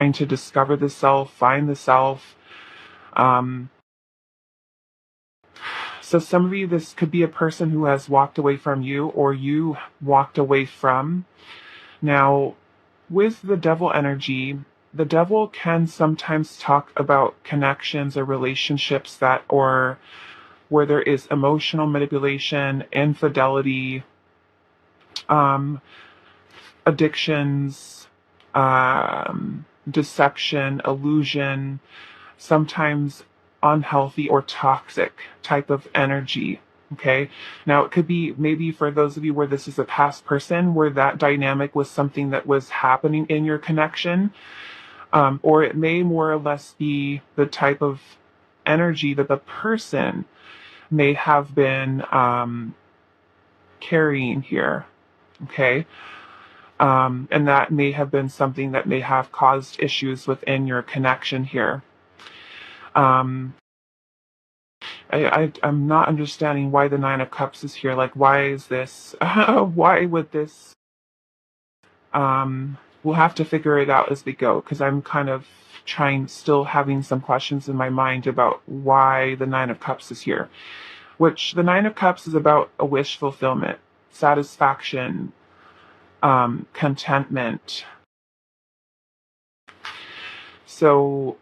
to discover the self, find the self. Um, so some of you, this could be a person who has walked away from you or you walked away from. Now, with the devil energy, the devil can sometimes talk about connections or relationships that, or where there is emotional manipulation, infidelity, um, addictions, deception, illusion, sometimes unhealthy or toxic type of energy. Okay. Now, it could be maybe for those of you where this is a past person, where that dynamic was something that was happening in your connection, or it may more or less be the type of energy that the person may have been carrying here. Okay. And that may have been something that may have caused issues within your connection here. Um, I'm not understanding why the Nine of Cups is here. Like, why is this? Why would this? We'll have to figure it out as we go, because I'm kind of still having some questions in my mind about why the Nine of Cups is here. Which the Nine of Cups is about a wish fulfillment, satisfaction, contentment. So,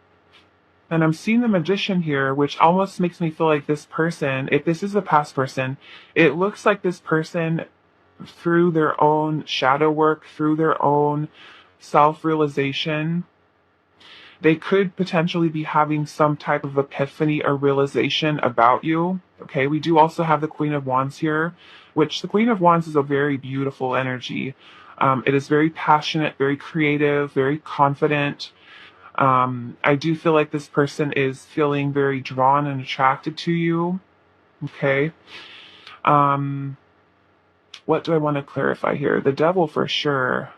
and I'm seeing the Magician here, which almost makes me feel like this person, if this is a past person, it looks like this person, through their own shadow work, through their own self-realization, they could potentially be having some type of epiphany or realization about you. Okay, we do also have the Queen of Wands here, which the Queen of Wands is a very beautiful energy. It is very passionate, very creative, very confident. I do feel like this person is feeling very drawn and attracted to you. Okay. What do I want to clarify here? The devil for sure.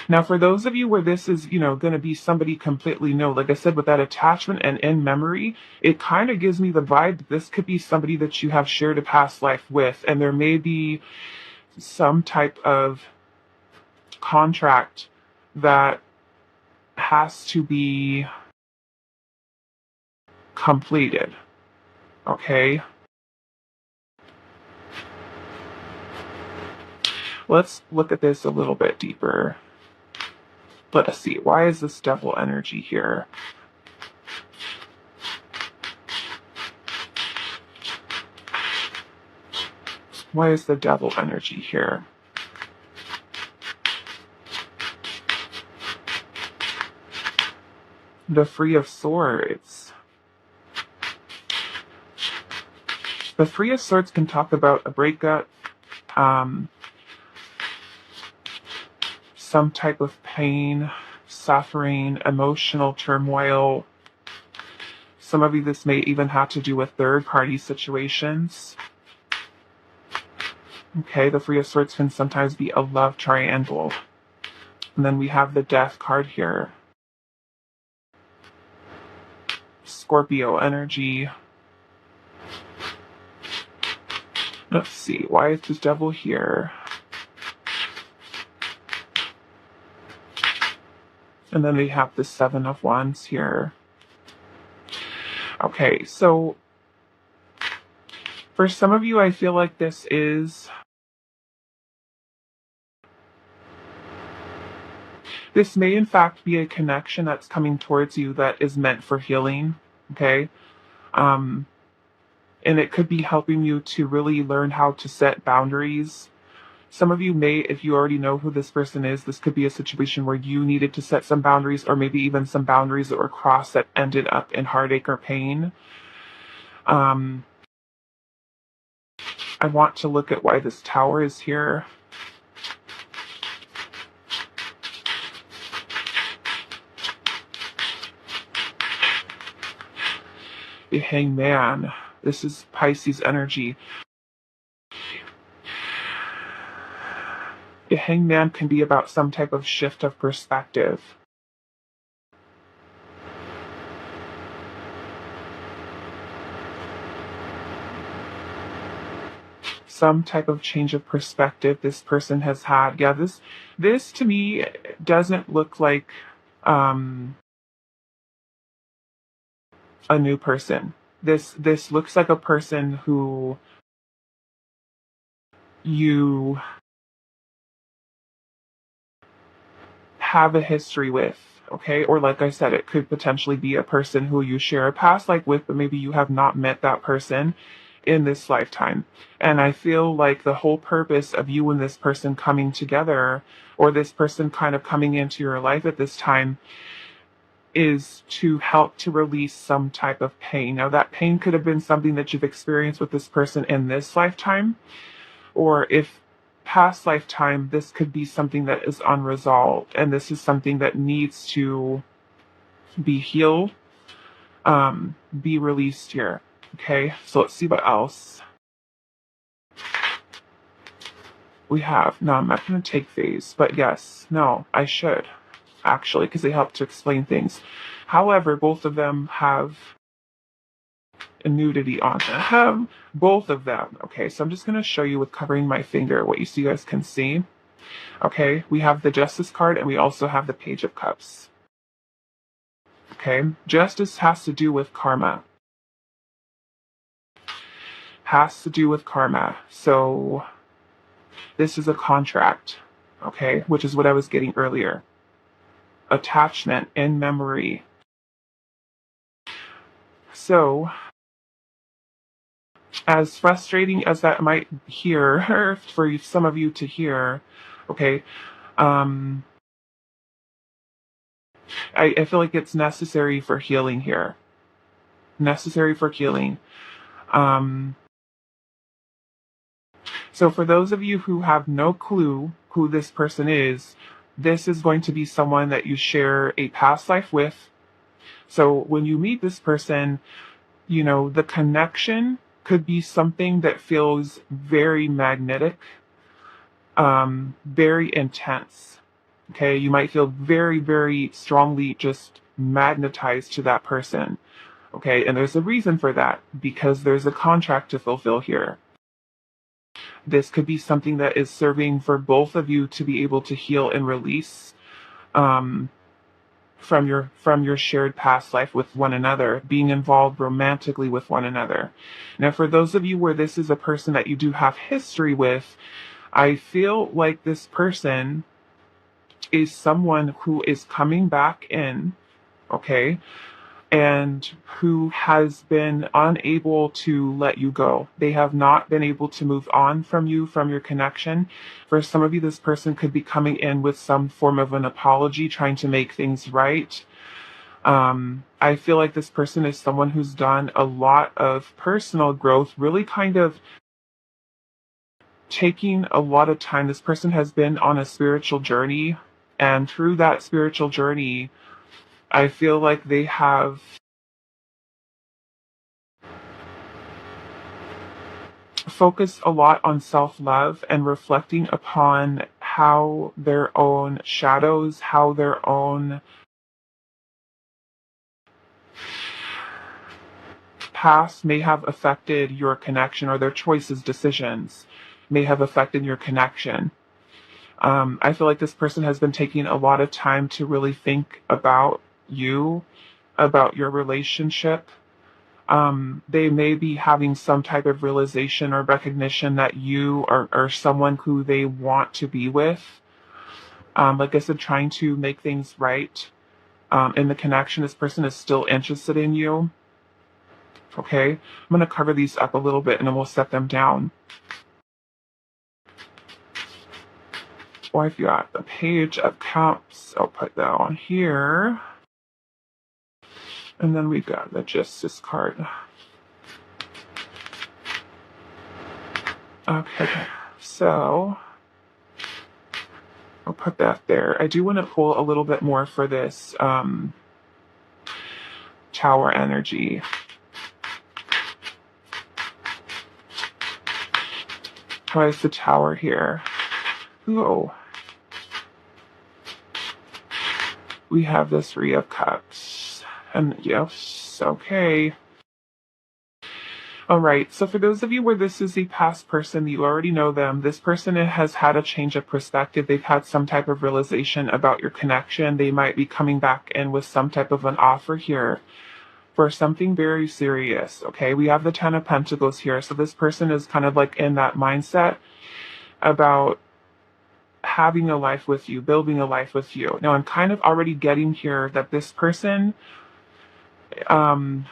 Now, for those of you where this is, going to be somebody completely new, like I said, with that attachment and in memory, it kind of gives me the vibe that this could be somebody that you have shared a past life with, and there may be some type of contract that has to be completed. Okay? Let's look at this a little bit deeper. Let us see. Why is this devil energy here? Why is the devil energy here? The Three of Swords. The Three of Swords can talk about a breakup, some type of pain, suffering, emotional turmoil. Some of you, this may even have to do with third-party situations. Okay, the Three of Swords can sometimes be a love triangle. And then we have the Death card here. Scorpio energy. Let's see, why is this devil here? And then we have the Seven of Wands here. Okay, so for some of you, I feel like this may in fact be a connection that's coming towards you that is meant for healing. Okay. And it could be helping you to really learn how to set boundaries. Some of you may, if you already know who this person is, this could be a situation where you needed to set some boundaries, or maybe even some boundaries that were crossed that ended up in heartache or pain. I want to look at why this Tower is here. The Hangman. This is Pisces energy. The Hangman can be about some type of shift of perspective. some type of change of perspective this person has had. Yeah, this to me doesn't look like um a new person. This looks like a person who you have a history with, okay? Or like I said, it could potentially be a person who you share a past life with, but maybe you have not met that person in this lifetime. And I feel like the whole purpose of you and this person coming together, or this person kind of coming into your life at this time, is to help to release some type of pain. Now, that pain could have been something that you've experienced with this person in this lifetime, or if past lifetime, this could be something that is unresolved, and this is something that needs to be healed, be released here. Okay, so let's see what else we have. No, I'm not going to take these, but yes, no, I should actually, because they help to explain things. However, both of them have a nudity on them. Both of them. Okay, so I'm just going to show you with covering my finger what you guys can see. Okay, we have the Justice card and we also have the Page of Cups. Okay, Justice has to do with karma. Has to do with karma. So this is a contract, okay, which is what I was getting earlier. Attachment in memory. So, as frustrating as that might hear for some of you to hear, okay, um, I feel like it's necessary for healing here. Necessary for healing. Um, so for those of you who have no clue who this person is, this is going to be someone that you share a past life with. So when you meet this person, you know, the connection could be something that feels very magnetic, very intense. Okay, you might feel very, very strongly just magnetized to that person. Okay, and there's a reason for that, because there's a contract to fulfill here. This could be something that is serving for both of you to be able to heal and release um, from your shared past life with one another, being involved romantically with one another. Now, for those of you where this is a person that you do have history with, I feel like this person is someone who is coming back in, okay, and who has been unable to let you go. They have not been able to move on from you, from your connection. For some of you, this person could be coming in with some form of an apology, trying to make things right. I feel like this person is someone who's done a lot of personal growth, really kind of taking a lot of time. This person has been on a spiritual journey, and through that spiritual journey, I feel like they have focused a lot on self-love and reflecting upon how their own shadows, how their own past may have affected your connection, or their choices, decisions may have affected your connection. I feel like this person has been taking a lot of time to really think about you, about your relationship. They may be having some type of realization or recognition that you are someone who they want to be with. Like I said, trying to make things right in the connection. This person is still interested in you. Okay, I'm going to cover these up a little bit and then we'll set them down. Well, I've got the Page of Cups. I'll put that on here. And then we've got the Justice card. Okay, so I'll put that there. I do want to pull a little bit more for this Tower energy. Why is the Tower here? Oh. We have this Three of Cups. And yes, okay. All right. So for those of you where this is a past person, you already know them. This person has had a change of perspective. They've had some type of realization about your connection. They might be coming back in with some type of an offer here for something very serious. Okay. We have the Ten of Pentacles here. So this person is kind of like in that mindset about having a life with you, building a life with you. Now I'm kind of already getting here that this person, um,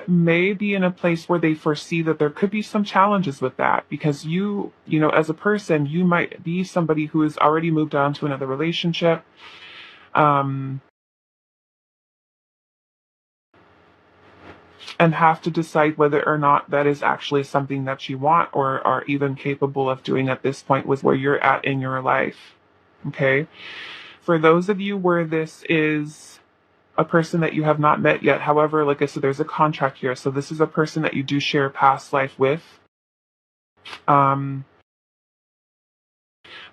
may be in a place where they foresee that there could be some challenges with that because you know, as a person, you might be somebody who has already moved on to another relationship. Um, and have to decide whether or not that is actually something that you want or are even capable of doing at this point with where you're at in your life. Okay. For those of you where this is a person that you have not met yet, however, like I said, there's a contract here. So this is a person that you do share past life with. Um,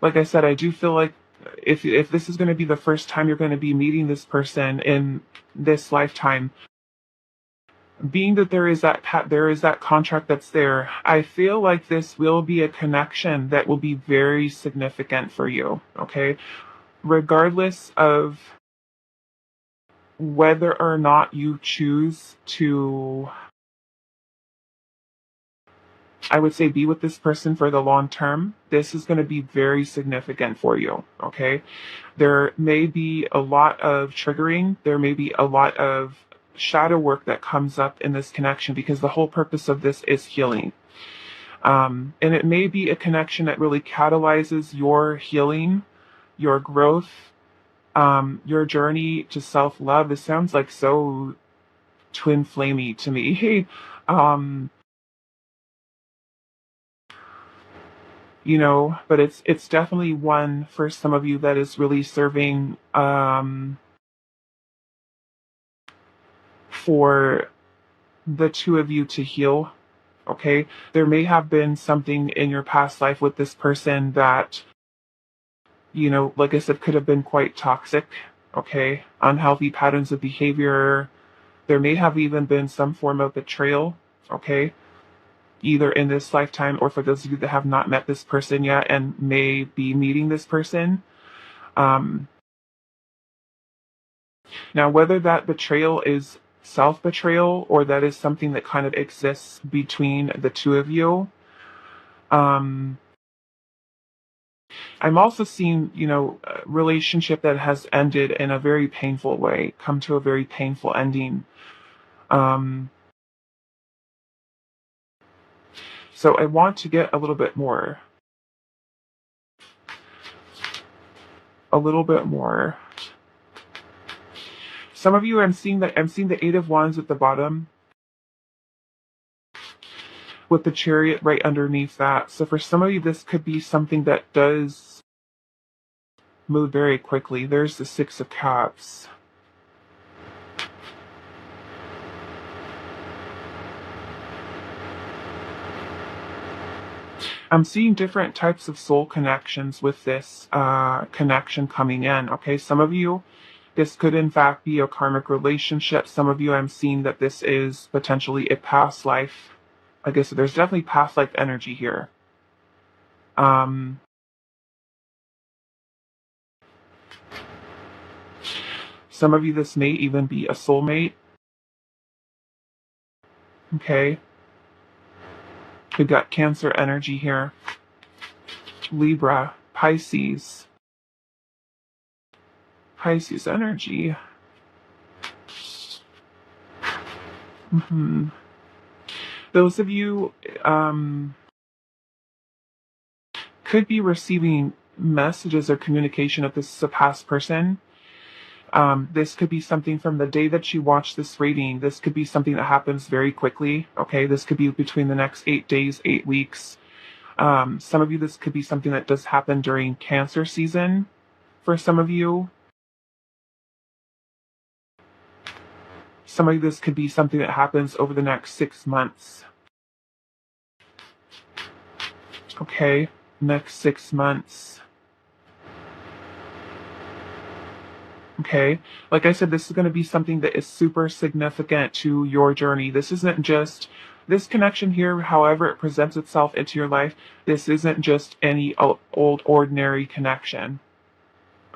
like I said, I do feel like if this is going to be the first time you're going to be meeting this person in this lifetime, being that there is that contract that's there, I feel like this will be a connection that will be very significant for you. Okay, regardless of whether or not you choose to, I would say, be with this person for the long term, this is going to be very significant for you. Okay. There may be a lot of triggering. There may be a lot of shadow work that comes up in this connection because the whole purpose of this is healing. And it may be a connection that really catalyzes your healing, your growth, your journey to self-love. This sounds like so twin flamey to me. um, you know, but it's definitely one for some of you that is really serving for the two of you to heal. Okay, there may have been something in your past life with this person that, you know, like I said, could have been quite toxic. Okay, unhealthy patterns of behavior. There may have even been some form of betrayal. Okay, either in this lifetime or for those of you that have not met this person yet and may be meeting this person. um Now, whether that betrayal is self betrayal or that is something that kind of exists between the two of you, um, I'm also seeing, you know, a relationship that has ended in a very painful way, come to a very painful ending. Um, so I want to get a little bit more. Some of you, I'm seeing the Eight of Wands at the bottom with the Chariot right underneath that. So for some of you, this could be something that does move very quickly. There's the Six of Cups. I'm seeing different types of soul connections with this connection coming in. Okay, some of you, this could in fact be a karmic relationship. Some of you, I'm seeing that this is potentially a past life. I guess there's definitely past life energy here. Um, some of you, this may even be a soulmate. Okay, we've got Cancer energy here. Libra, Pisces energy. hmm Those of you could be receiving messages or communication if this is a past person. This could be something from the day that you watch this reading. This could be something that happens very quickly. Okay, this could be between the next 8 days, 8 weeks. Some of you, this could be something that does happen during Cancer season. For some of you, this could be something that happens over the next 6 months. Okay, next 6 months. Okay. Like I said, this is going to be something that is super significant to your journey. This isn't just this connection here, however it presents itself into your life. This isn't just any old ordinary connection.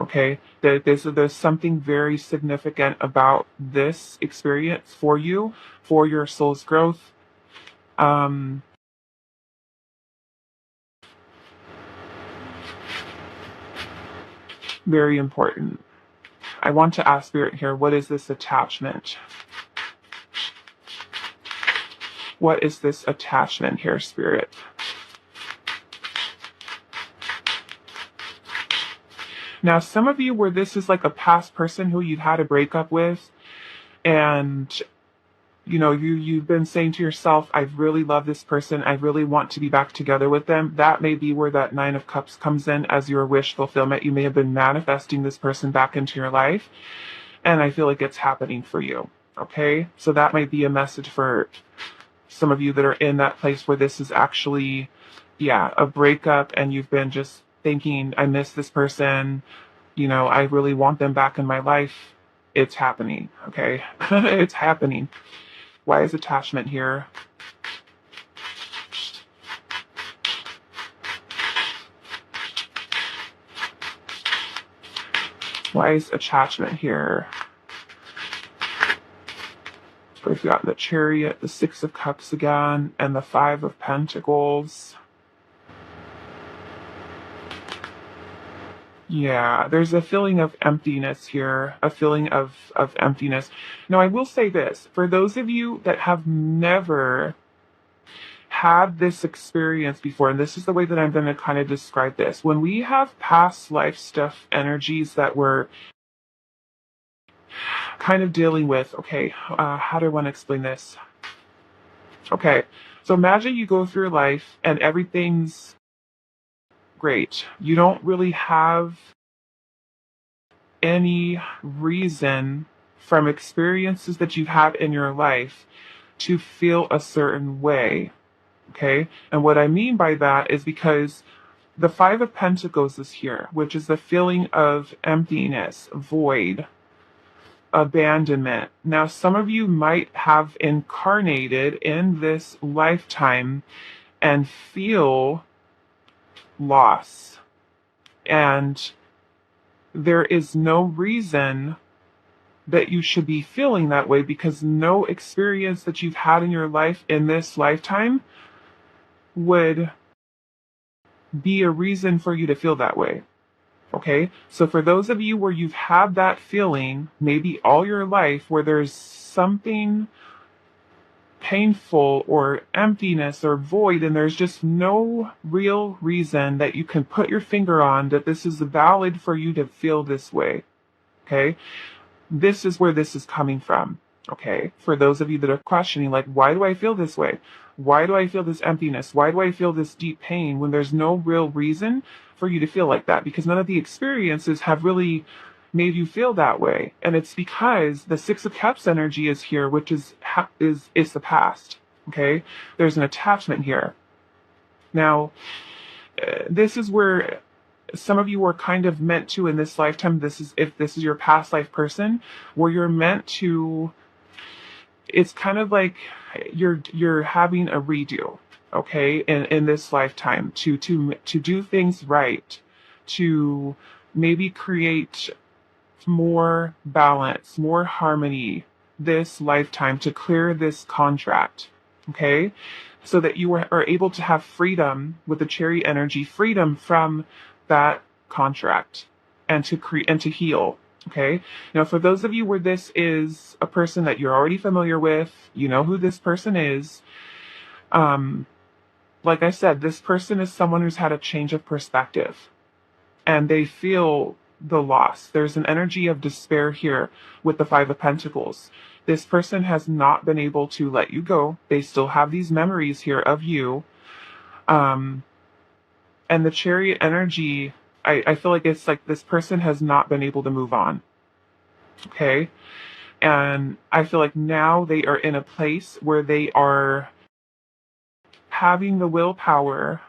Okay. There's something very significant about this experience for you, for your soul's growth. Um, Very important. I want to ask Spirit here, what is this attachment? What is this attachment here, Spirit? Now, some of you where this is like a past person who you've had a breakup with, and you've been saying to yourself, I really love this person, I really want to be back together with them. That may be where that Nine of Cups comes in as your wish fulfillment. You may have been manifesting this person back into your life, and I feel like it's happening for you. Okay, so that might be a message for some of you that are in that place where this is actually, yeah, a breakup, and you've been just thinking, I miss this person, I really want them back in my life. It's happening, okay? It's happening. Why is attachment here? Why is attachment here? We've got the Chariot, the Six of Cups again, and the Five of Pentacles. Yeah, there's a feeling of emptiness here, a feeling of emptiness. Now, I will say this, for those of you that have never had this experience before, and this is the way that I'm going to kind of describe this. When we have past life stuff, energies that we're kind of dealing with, okay, how do I want to explain this? Okay, so imagine you go through life and everything's great. You don't really have any reason from experiences that you've had in your life to feel a certain way. Okay. And what I mean by that is because the Five of Pentacles is here, which is the feeling of emptiness, void, abandonment. Now, some of you might have incarnated in this lifetime and feel loss. And there is no reason that you should be feeling that way because no experience that you've had in your life in this lifetime would be a reason for you to feel that way. Okay? So for those of you where you've had that feeling, maybe all your life, where there's something painful or emptiness or void, and there's just no real reason that you can put your finger on that this is valid for you to feel this way. Okay? This is where this is coming from. Okay? For those of you that are questioning, like, why do I feel this way? Why do I feel this emptiness? Why do I feel this deep pain when there's no real reason for you to feel like that? Because none of the experiences have really made you feel that way. And it's because the Six of Cups energy is here, which is the past. Okay? There's an attachment here. Now, this is where some of you are kind of meant to in this lifetime. If this is your past life person, where you're meant to, it's kind of like you're having a redo, okay, in this lifetime to do things right, to maybe create more balance, more harmony this lifetime, to clear this contract, okay, so that you are able to have freedom with the Chariot energy, freedom from that contract, and to heal. Okay. Now, for those of you where this is a person that you're already familiar with, you know who this person is. Like I said, this person is someone who's had a change of perspective, and they feel the loss. There's an energy of despair here with the Five of Pentacles. This person has not been able to let you go. They still have these memories here of you. And the Chariot energy, I feel like it's like this person has not been able to move on. Okay. And I feel like now they are in a place where they are having the willpower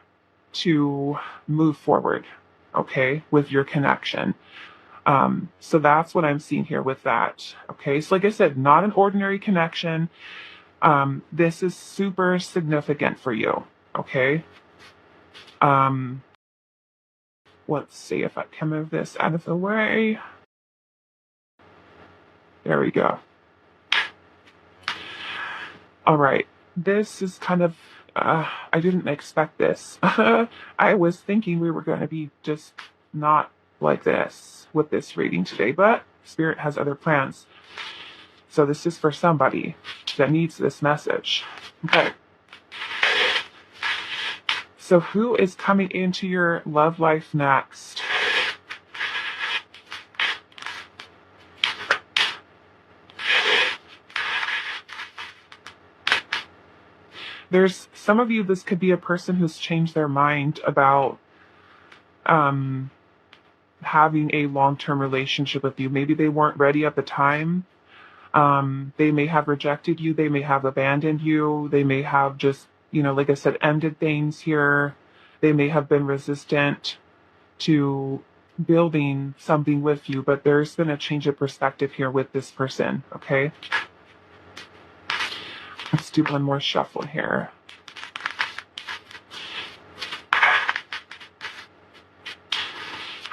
to move forward, okay, with your connection. So that's what I'm seeing here with that. Okay, so like I said, not an ordinary connection. This is super significant for you. Okay. Um, let's see if I can move this out of the way. There we go. All right. This is kind of, I didn't expect this. I was thinking we were going to be just not like this with this reading today, but Spirit has other plans. So this is for somebody that needs this message. Okay. So who is coming into your love life next? There's some of you, this could be a person who's changed their mind about um, having a long-term relationship with you. Maybe they weren't ready at the time. They may have rejected you. They may have abandoned you. They may have just, like I said, ended things here. They may have been resistant to building something with you, but there's been a change of perspective here with this person, okay? Let's do one more shuffle here.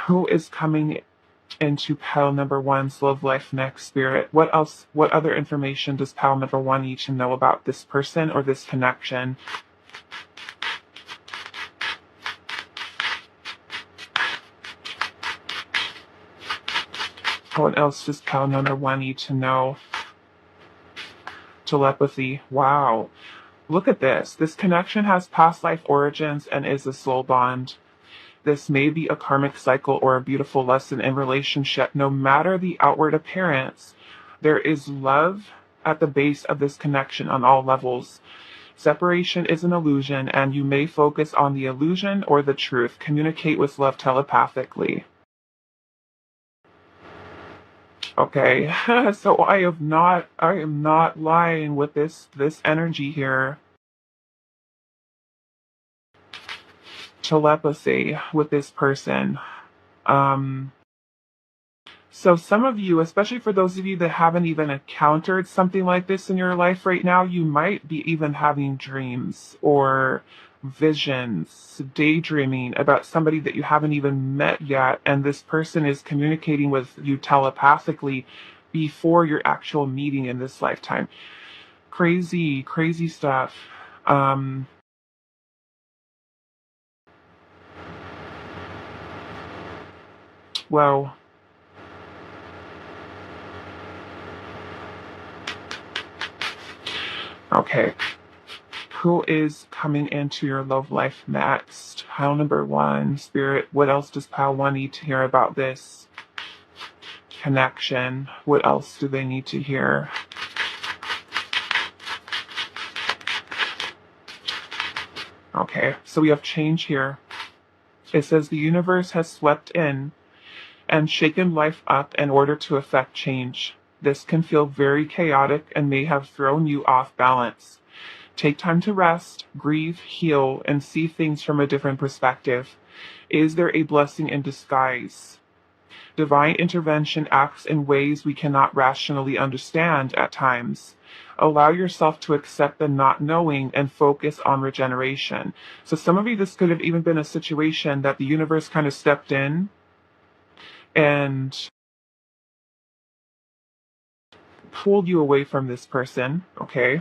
Who is coming into pile number one's love life next, Spirit? What else, what other information does pile number one need to know about this person or this connection? What else does pile number one need to know? Telepathy. Wow. Look at this. This connection has past life origins and is a soul bond. This may be a karmic cycle or a beautiful lesson in relationship. No matter the outward appearance, there is love at the base of this connection on all levels. Separation is an illusion, and you may focus on the illusion or the truth. Communicate with love telepathically. Okay, so I am not lying with this energy here. Telepathy with this person. Um, so some of you, especially for those of you that haven't even encountered something like this in your life right now, you might be even having dreams or visions, daydreaming about somebody that you haven't even met yet, and this person is communicating with you telepathically before your actual meeting in this lifetime. Crazy, crazy stuff. Um, well, okay. Who is coming into your love life next? Pile number one, Spirit. What else does pile one need to hear about this connection? What else do they need to hear? Okay, so we have change here. It says the universe has swept in and shaken life up in order to effect change. This can feel very chaotic and may have thrown you off balance. Take time to rest, grieve, heal, and see things from a different perspective. Is there a blessing in disguise? Divine intervention acts in ways we cannot rationally understand at times. Allow yourself to accept the not knowing and focus on regeneration. So some of you, this could have even been a situation that the universe kind of stepped in and pulled you away from this person, okay?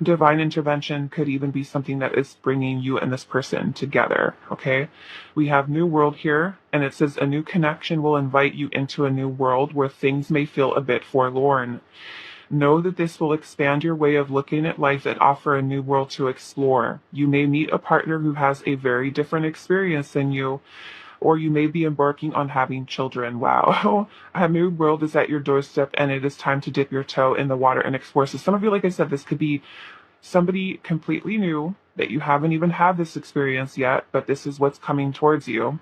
Divine intervention could even be something that is bringing you and this person together, okay? We have new world here, and it says a new connection will invite you into a new world where things may feel a bit forlorn. Know that this will expand your way of looking at life and offer a new world to explore. You may meet a partner who has a very different experience than you, or you may be embarking on having children. Wow. A new world is at your doorstep, and it is time to dip your toe in the water and explore. So some of you, like I said, this could be somebody completely new that you haven't even had this experience yet, but this is what's coming towards you.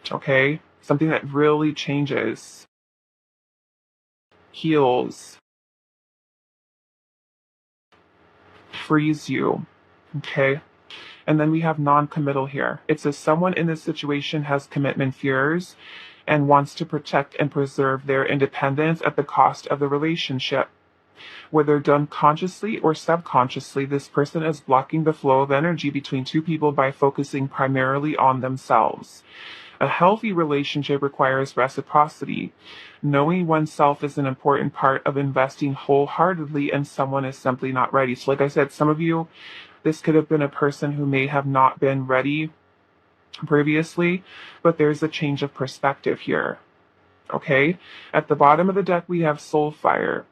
Okay? Something that really changes, heals, frees you. Okay? And then we have non-committal here. It says someone in this situation has commitment fears and wants to protect and preserve their independence at the cost of the relationship. Whether done consciously or subconsciously, this person is blocking the flow of energy between two people by focusing primarily on themselves. A healthy relationship requires reciprocity. Knowing oneself is an important part of investing wholeheartedly, and someone is simply not ready. So, like I said, some of you, this could have been a person who may have not been ready previously, but there's a change of perspective here. Okay? At the bottom of the deck, we have soul fire.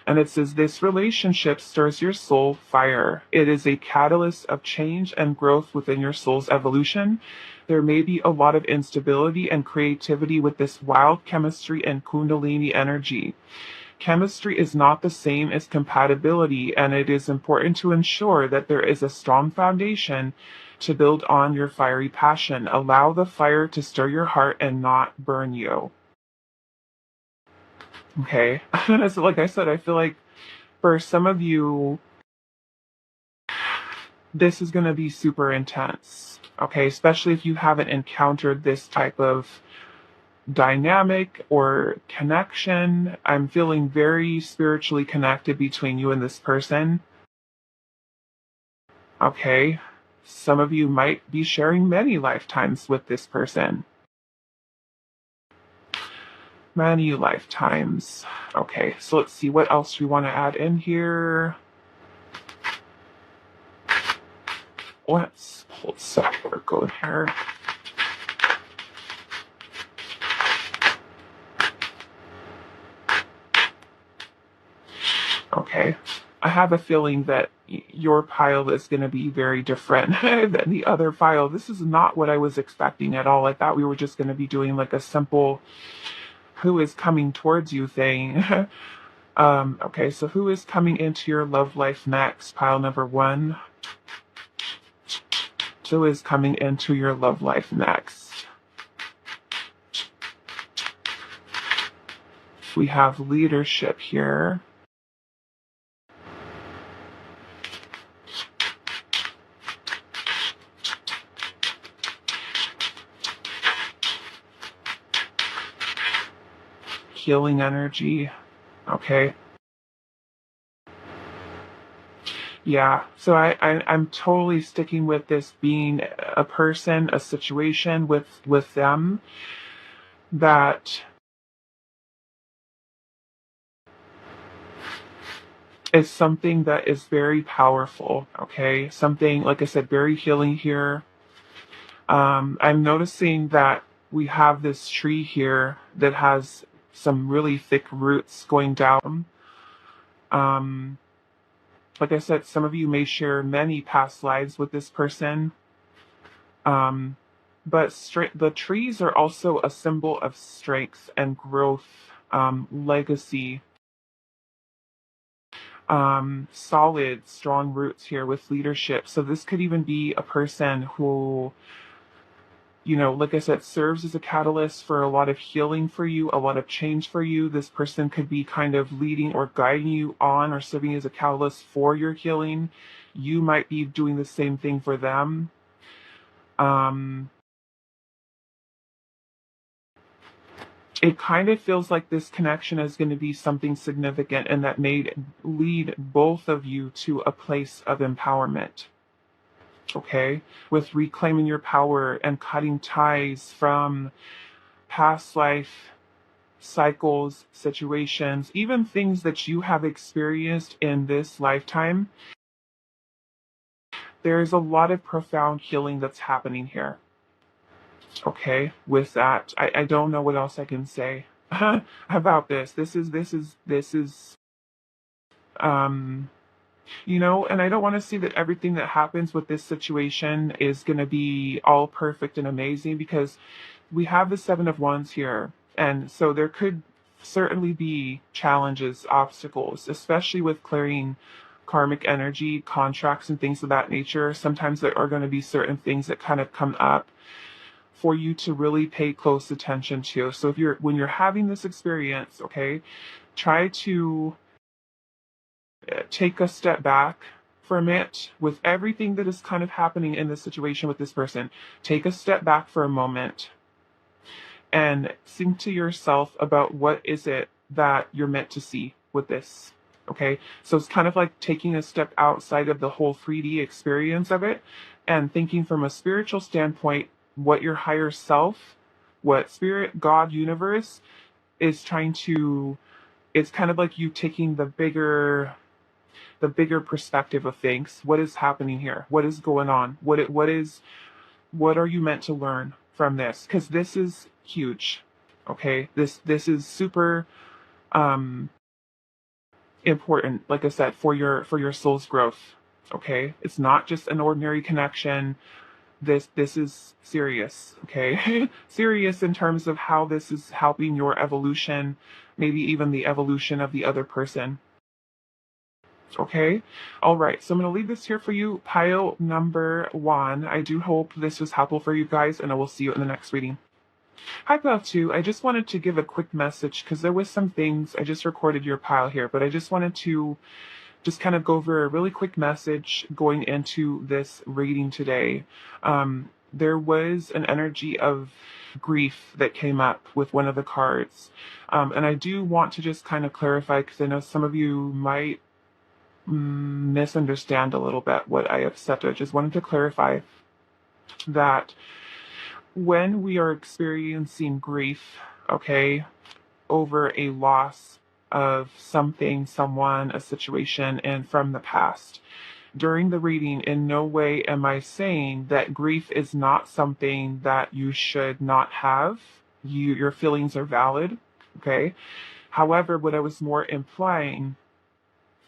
And it says, this relationship stirs your soul fire. It is a catalyst of change and growth within your soul's evolution. There may be a lot of instability and creativity with this wild chemistry and kundalini energy. Chemistry is not the same as compatibility, and it is important to ensure that there is a strong foundation to build on your fiery passion. Allow the fire to stir your heart and not burn you. Okay. So like I said, I feel like for some of you, this is going to be super intense. Okay. Especially if you haven't encountered this type of dynamic or connection. I'm feeling very spiritually connected between you and this person. Okay. Some of you might be sharing many lifetimes with this person. Many lifetimes. Okay, so let's see what else we want to add in here. Let's pull some Oracle here. Okay, I have a feeling that your pile is going to be very different than the other pile. This is not what I was expecting at all. I thought we were just going to be doing like a simple who is coming towards you thing. Okay, so who is coming into your love life next? Pile number 1. Who is coming into your love life next? We have leadership here. Healing energy. Okay. Yeah, so I'm totally sticking with this being a person, a situation with them that is something that is very powerful, okay? Something, like I said, very healing here. I'm noticing that we have this tree here that has some really thick roots going down. Um, like I said, some of you may share many past lives with this person. But the trees are also a symbol of strength and growth, legacy, solid, strong roots here with leadership. So this could even be a person who, like I said, serves as a catalyst for a lot of healing for you, a lot of change for you. This person could be kind of leading or guiding you on or serving as a catalyst for your healing. You might be doing the same thing for them. It kind of feels like this connection is going to be something significant and that may lead both of you to a place of empowerment. Okay? With reclaiming your power and cutting ties from past life cycles, situations, even things that you have experienced in this lifetime. There's a lot of profound healing that's happening here. Okay, with that, I don't know what else I can say about this. This is um and I don't want to see that everything that happens with this situation is going to be all perfect and amazing, because we have the 7 of Wands here, and so there could certainly be challenges, obstacles, especially with clearing karmic energy, contracts, and things of that nature. Sometimes there are going to be certain things that kind of come up for you to really pay close attention to. So when you're having this experience, okay, try to take a step back from it with everything that is kind of happening in this situation with this person. Take a step back for a moment and think to yourself about what is it that you're meant to see with this. Okay, so it's kind of like taking a step outside of the whole 3D experience of it and thinking from a spiritual standpoint what your higher self, what spirit, God, universe is trying to. It's kind of like you taking the bigger perspective of things. What is happening here? What is going on? What are you meant to learn from this? Because this is huge. Okay, this is super um important, like I said, for your soul's growth. Okay, it's not just an ordinary connection. This is serious. Okay, serious in terms of how this is helping your evolution, maybe even the evolution of the other person. Okay. All right. So I'm going to leave this here for you, pile number 1. I do hope this was helpful for you guys, and I will see you in the next reading. Hi, pile 2. I just wanted to give a quick message because there was some things. I just recorded your pile here, but I just wanted to just kind of go over a really quick message going into this reading today. There was an energy of grief that came up with one of the cards. And I do want to just kind of clarify because I know some of you might misunderstand a little bit what I have said. I just wanted to clarify that when we are experiencing grief, okay, over a loss of something, someone, a situation, and from the past, during the reading, in no way am I saying that grief is not something that you should not have. Your feelings are valid, okay? However, what I was more implying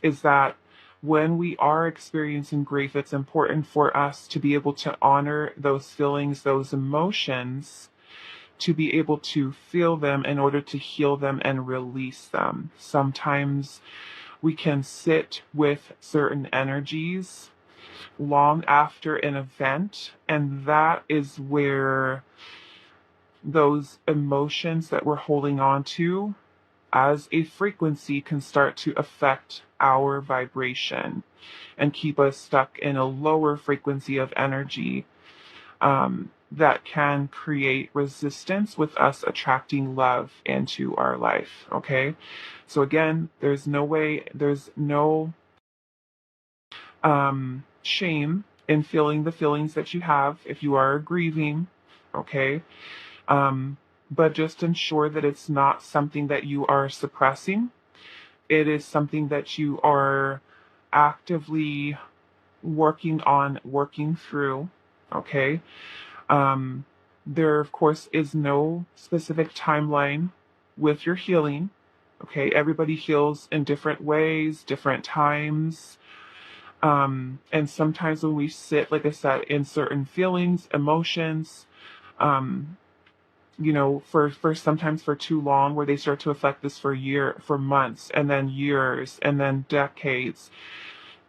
is that when we are experiencing grief, it's important for us to be able to honor those feelings, those emotions, to be able to feel them in order to heal them and release them. Sometimes we can sit with certain energies long after an event, and that is where those emotions that we're holding on to as a frequency can start to affect our vibration and keep us stuck in a lower frequency of energy, that can create resistance with us attracting love into our life. Okay, so again, there's no shame in feeling the feelings that you have if you are grieving. Okay, but just ensure that it's not something that you are suppressing. It is something that you are actively working through. Okay. There, of course, is no specific timeline with your healing. Okay. Everybody heals in different ways, different times. And sometimes when we sit, like I said, in certain feelings, emotions, um, for sometimes for too long, where they start to affect us for months and then years and then decades.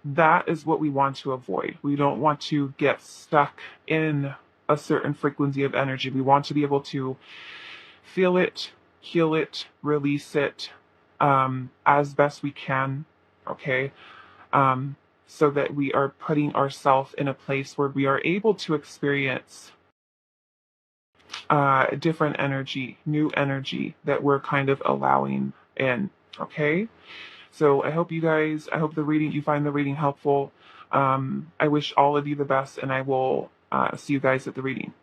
That is what we want to avoid. We don't want to get stuck in a certain frequency of energy. We want to be able to feel it, heal it, release it, as best we can. Okay. So that we are putting ourselves in a place where we are able to experience different energy, new energy that we're kind of allowing in. Okay. So I hope you find the reading helpful. I wish all of you the best, and I will see you guys at the reading.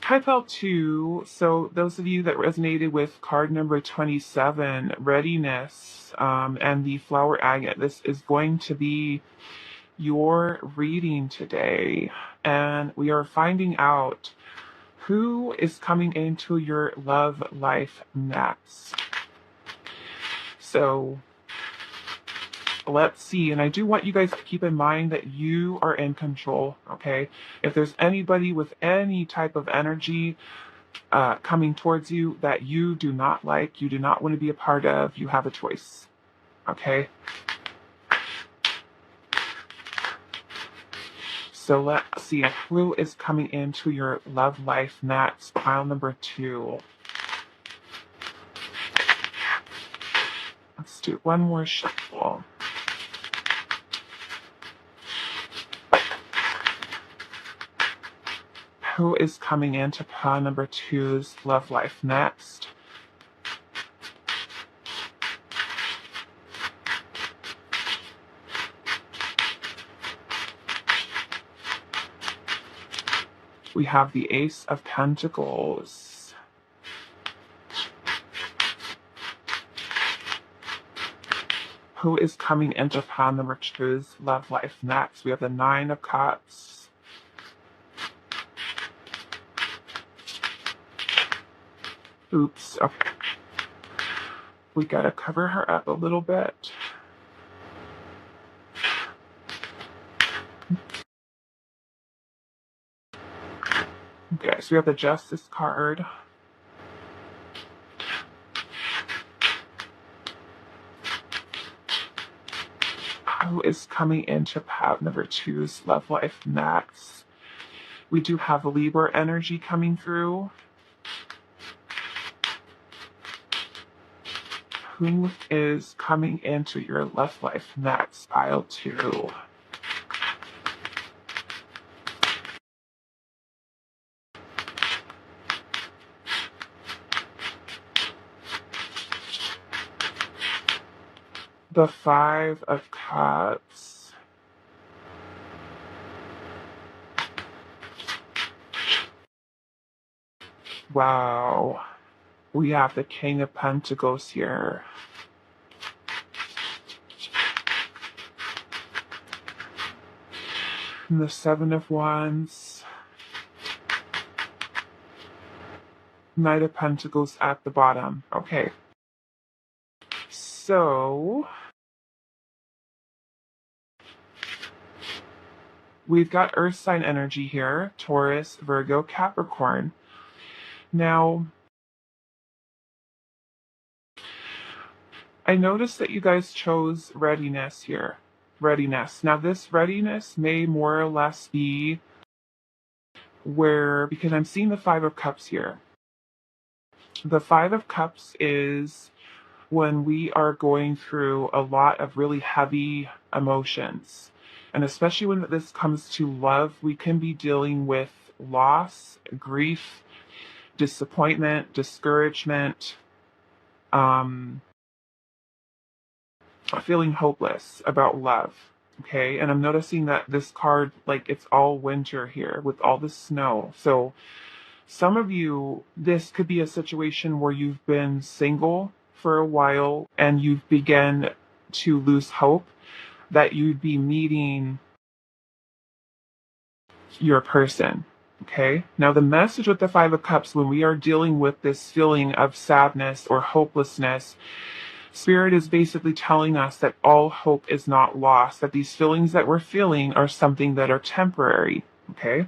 Hi, Pal 2. So those of you that resonated with card number 27, readiness, and the flower agate, this is going to be your reading today. And we are finding out who is coming into your love life next. So let's see. And I do want you guys to keep in mind that you are in control, okay? If there's anybody with any type of energy coming towards you that you do not like, you do not want to be a part of, you have a choice, okay? So let's see who is coming into your love life next. Pile number 2. Let's do one more shuffle. Who is coming into pile number two's love life next? We have the Ace of Pentacles. Who is coming into pile number two's love life next? We have the Nine of Cups. Oops. Okay. We gotta cover her up a little bit. Okay, so we have the Justice card. Who is coming into pile number two's love life next? We do have Libra energy coming through. Who is coming into your love life next? Pile two. The Five of Cups. Wow. We have the King of Pentacles here. And the Seven of Wands. Knight of Pentacles at the bottom. Okay. So we've got Earth sign energy here. Taurus, Virgo, Capricorn. Now, I noticed that you guys chose readiness here. Readiness. Now, this readiness may more or less be where, because I'm seeing the Five of Cups here. The Five of Cups is when we are going through a lot of really heavy emotions. And especially when this comes to love, we can be dealing with loss, grief, disappointment, discouragement, feeling hopeless about love. Okay, and I'm noticing that this card, like, it's all winter here with all the snow. So some of you, this could be a situation where you've been single for a while and you've begun to lose hope that you'd be meeting your person. Okay, now the message with the Five of Cups, when we are dealing with this feeling of sadness or hopelessness, Spirit is basically telling us that all hope is not lost, that these feelings that we're feeling are something that are temporary. Okay,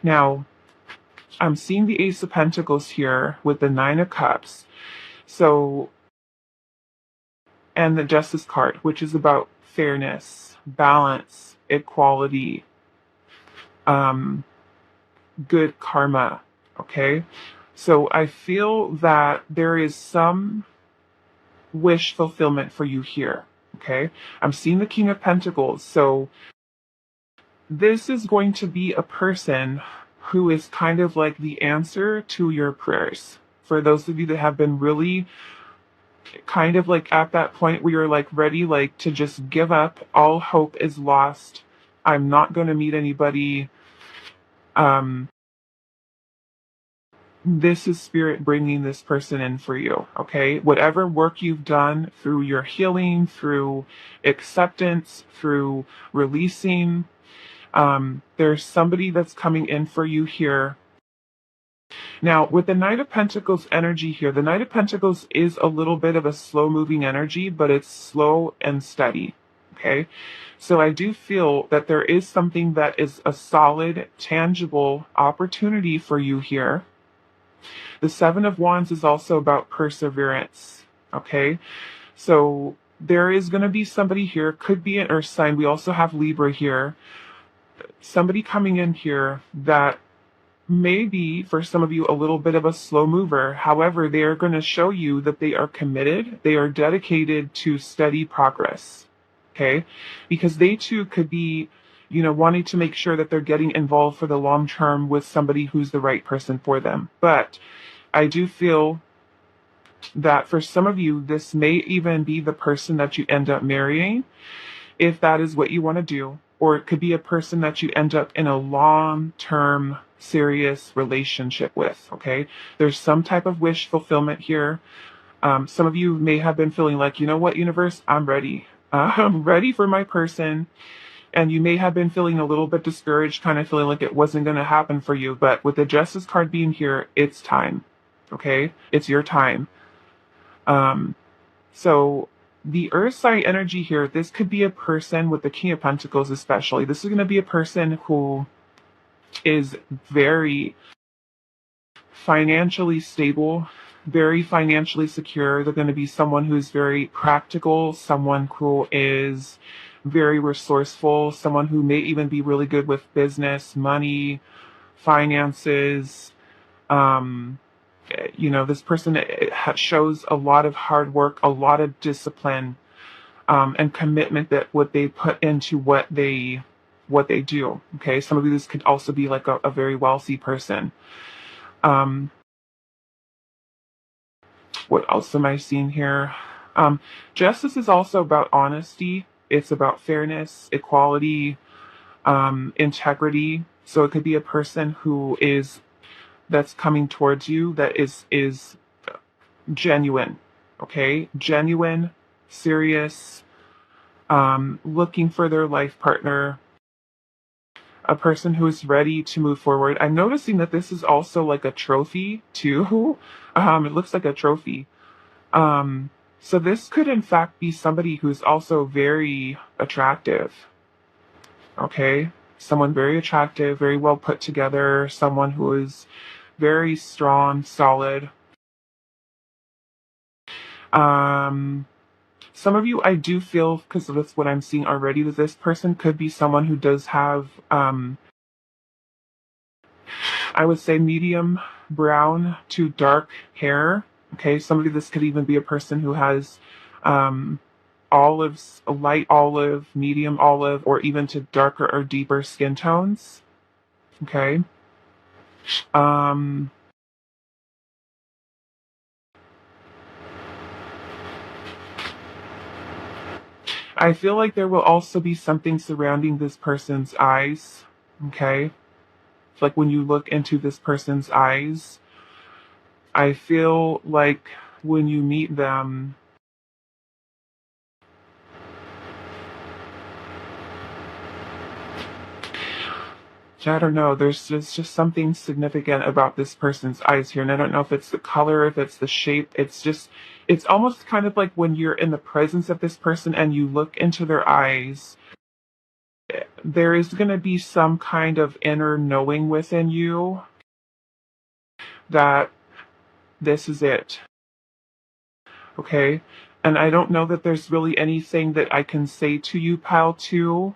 now I'm seeing the Ace of Pentacles here with the Nine of Cups. So, and the Justice card, which is about fairness, balance, equality, good karma. Okay, so I feel that there is some wish fulfillment for you here. Okay, I'm seeing the King of Pentacles. So this is going to be a person who is kind of like the answer to your prayers. For those of you that have been really kind of like at that point where you're like ready, like to just give up, all hope is lost, I'm not going to meet anybody. This is Spirit bringing this person in for you, okay? Whatever work you've done through your healing, through acceptance, through releasing, there's somebody that's coming in for you here. Now, with the Knight of Pentacles energy here, the Knight of Pentacles is a little bit of a slow-moving energy, but it's slow and steady, okay? So I do feel that there is something that is a solid, tangible opportunity for you here. The Seven of Wands is also about perseverance, okay? So there is going to be somebody here, could be an Earth sign. We also have Libra here. Somebody coming in here that may be, for some of you, a little bit of a slow mover. However, they are going to show you that they are committed. They are dedicated to steady progress, okay? Because they too could be wanting to make sure that they're getting involved for the long term with somebody who's the right person for them. But I do feel that for some of you, this may even be the person that you end up marrying, if that is what you want to do. Or it could be a person that you end up in a long-term, serious relationship with, okay? There's some type of wish fulfillment here. Some of you may have been feeling like, you know what, universe, I'm ready. I'm ready for my person. And you may have been feeling a little bit discouraged, kind of feeling like it wasn't going to happen for you. But with the Justice card being here, it's time, okay? It's your time. So the Earth sign energy here, this could be a person with the King of Pentacles especially. This is going to be a person who is very financially stable, very financially secure. They're going to be someone who's very practical, someone who is very resourceful, someone who may even be really good with business, money, finances. This person shows a lot of hard work, a lot of discipline, and commitment that what they put into what they do. Okay, some of these could also be like a very wealthy person. What else am I seeing here? Justice is also about honesty. It's about fairness, equality, integrity. So it could be a person that's coming towards you that is genuine. Okay, genuine, serious, looking for their life partner, a person who is ready to move forward. I'm noticing that this is also like a trophy too. It looks like a trophy. So this could in fact be somebody who's also very attractive. Okay, someone very attractive, very well put together, someone who is very strong, solid. Some of you, I do feel, because that's what I'm seeing already, that this person could be someone who does have, I would say, medium brown to dark hair. Okay, somebody, this could even be a person who has olives, a light olive, medium olive, or even to darker or deeper skin tones. Okay. I feel like there will also be something surrounding this person's eyes. Okay. Like when you look into this person's eyes, I feel like when you meet them, I don't know, there's just something significant about this person's eyes here. And I don't know if it's the color, if it's the shape. It's almost kind of like when you're in the presence of this person and you look into their eyes, there is going to be some kind of inner knowing within you that this is it. Okay? And I don't know that there's really anything that I can say to you, pile 2.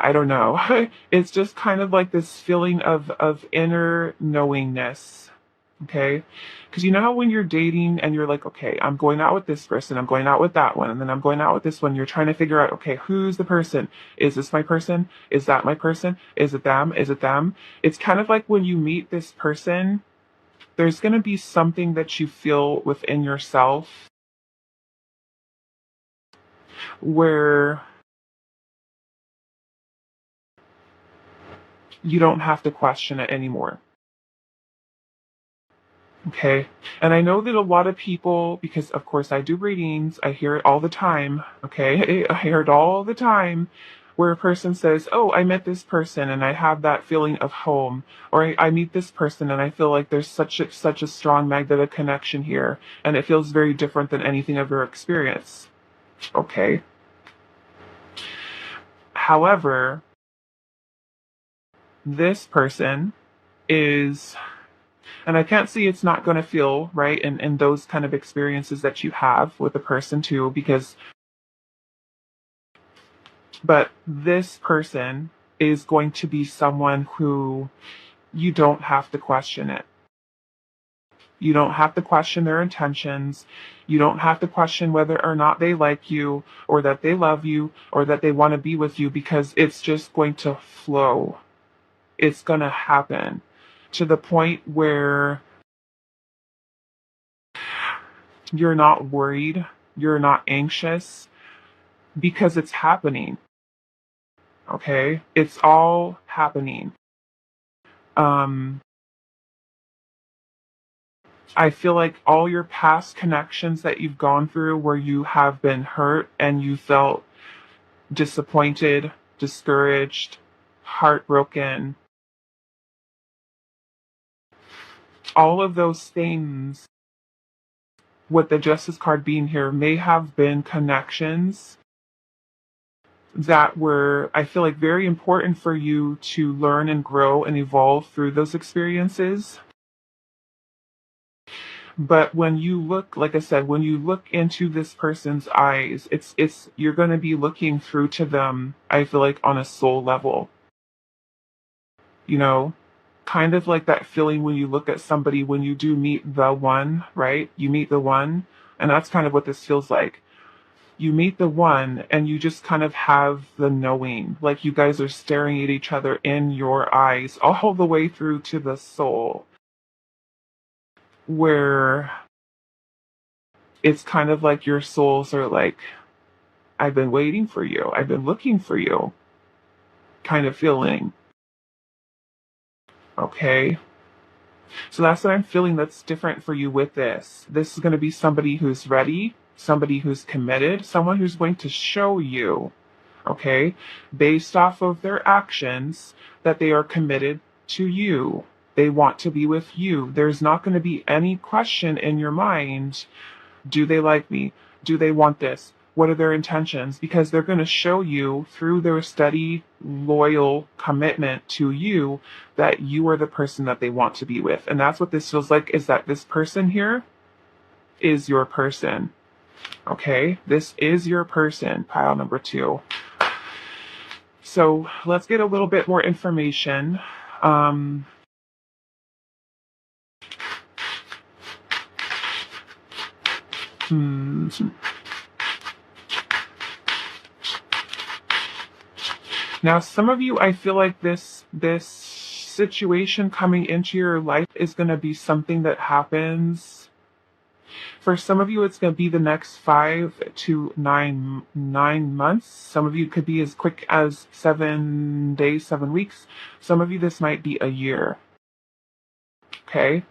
I don't know. It's just kind of like this feeling of inner knowingness. Okay? Because you know how when you're dating and you're like, okay, I'm going out with this person, I'm going out with that one, and then I'm going out with this one, you're trying to figure out, okay, who's the person? Is this my person? Is that my person? Is it them? Is it them? It's kind of like when you meet this person, there's going to be something that you feel within yourself where you don't have to question it anymore. Okay. And I know that a lot of people, because of course I do readings, I hear it all the time. Okay. I hear it all the time where a person says, oh, I met this person and I have that feeling of home. Or I meet this person and I feel like there's such a strong magnetic connection here. And it feels very different than anything I've ever experienced. Okay. However, this person is, and I can't see it's not going to feel right in those kind of experiences that you have with a person too, but this person is going to be someone who you don't have to question it. You don't have to question their intentions. You don't have to question whether or not they like you, or that they love you, or that they want to be with you, because it's just going to flow. It's going to happen to the point where you're not worried, you're not anxious, because it's happening. Okay? It's all happening. Um, I feel like all your past connections that you've gone through where you have been hurt and you felt disappointed, discouraged, heartbroken, all of those things, with the Justice card being here, may have been connections that were, I feel like, very important for you to learn and grow and evolve through those experiences. But when you look, like I said, when you look into this person's eyes, it's you're going to be looking through to them, I feel like, on a soul level. You know, kind of like that feeling when you look at somebody when you do meet the one, right? You meet the one, and that's kind of what this feels like. You meet the one and you just kind of have the knowing, like you guys are staring at each other in your eyes all the way through to the soul, where it's kind of like your souls are like, I've been waiting for you, I've been looking for you, kind of feeling. Okay, so that's what I'm feeling that's different for you with this. This is going to be somebody who's ready, somebody who's committed, someone who's going to show you, okay, based off of their actions, that they are committed to you. They want to be with you. There's not going to be any question in your mind, do they like me? Do they want this? What are their intentions? Because they're going to show you through their steady, loyal commitment to you that you are the person that they want to be with. And that's what this feels like, is that this person here is your person. Okay? This is your person, pile number 2. So let's get a little bit more information. Um, hmm. Now, some of you, I feel like this situation coming into your life is going to be something that happens. For some of you, it's going to be the next 5 to 9 months. Some of you could be as quick as 7 days, 7 weeks. Some of you, this might be a year. Okay?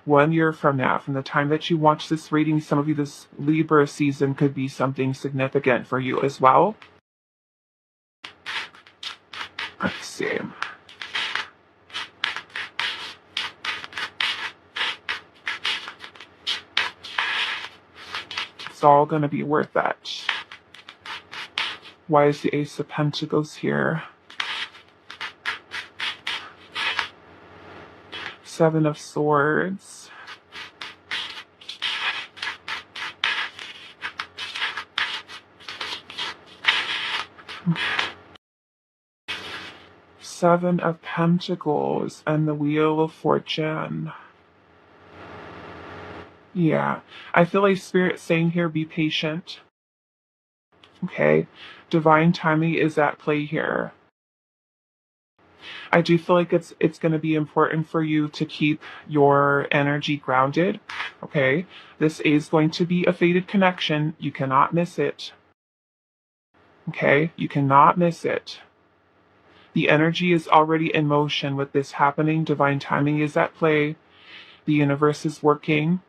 1 year from now, from the time that you watch this reading, some of you, this Libra season could be something significant for you as well. Let's see. It's all going to be worth that. Why is the Ace of Pentacles here? 7 of Swords. Seven of Pentacles and the Wheel of Fortune. Yeah, I feel like Spirit saying here, be patient. Okay, divine timing is at play here. I do feel like it's going to be important for you to keep your energy grounded. Okay, this is going to be a fated connection. You cannot miss it. Okay, you cannot miss it. The energy is already in motion with this happening. Divine timing is at play. The universe is working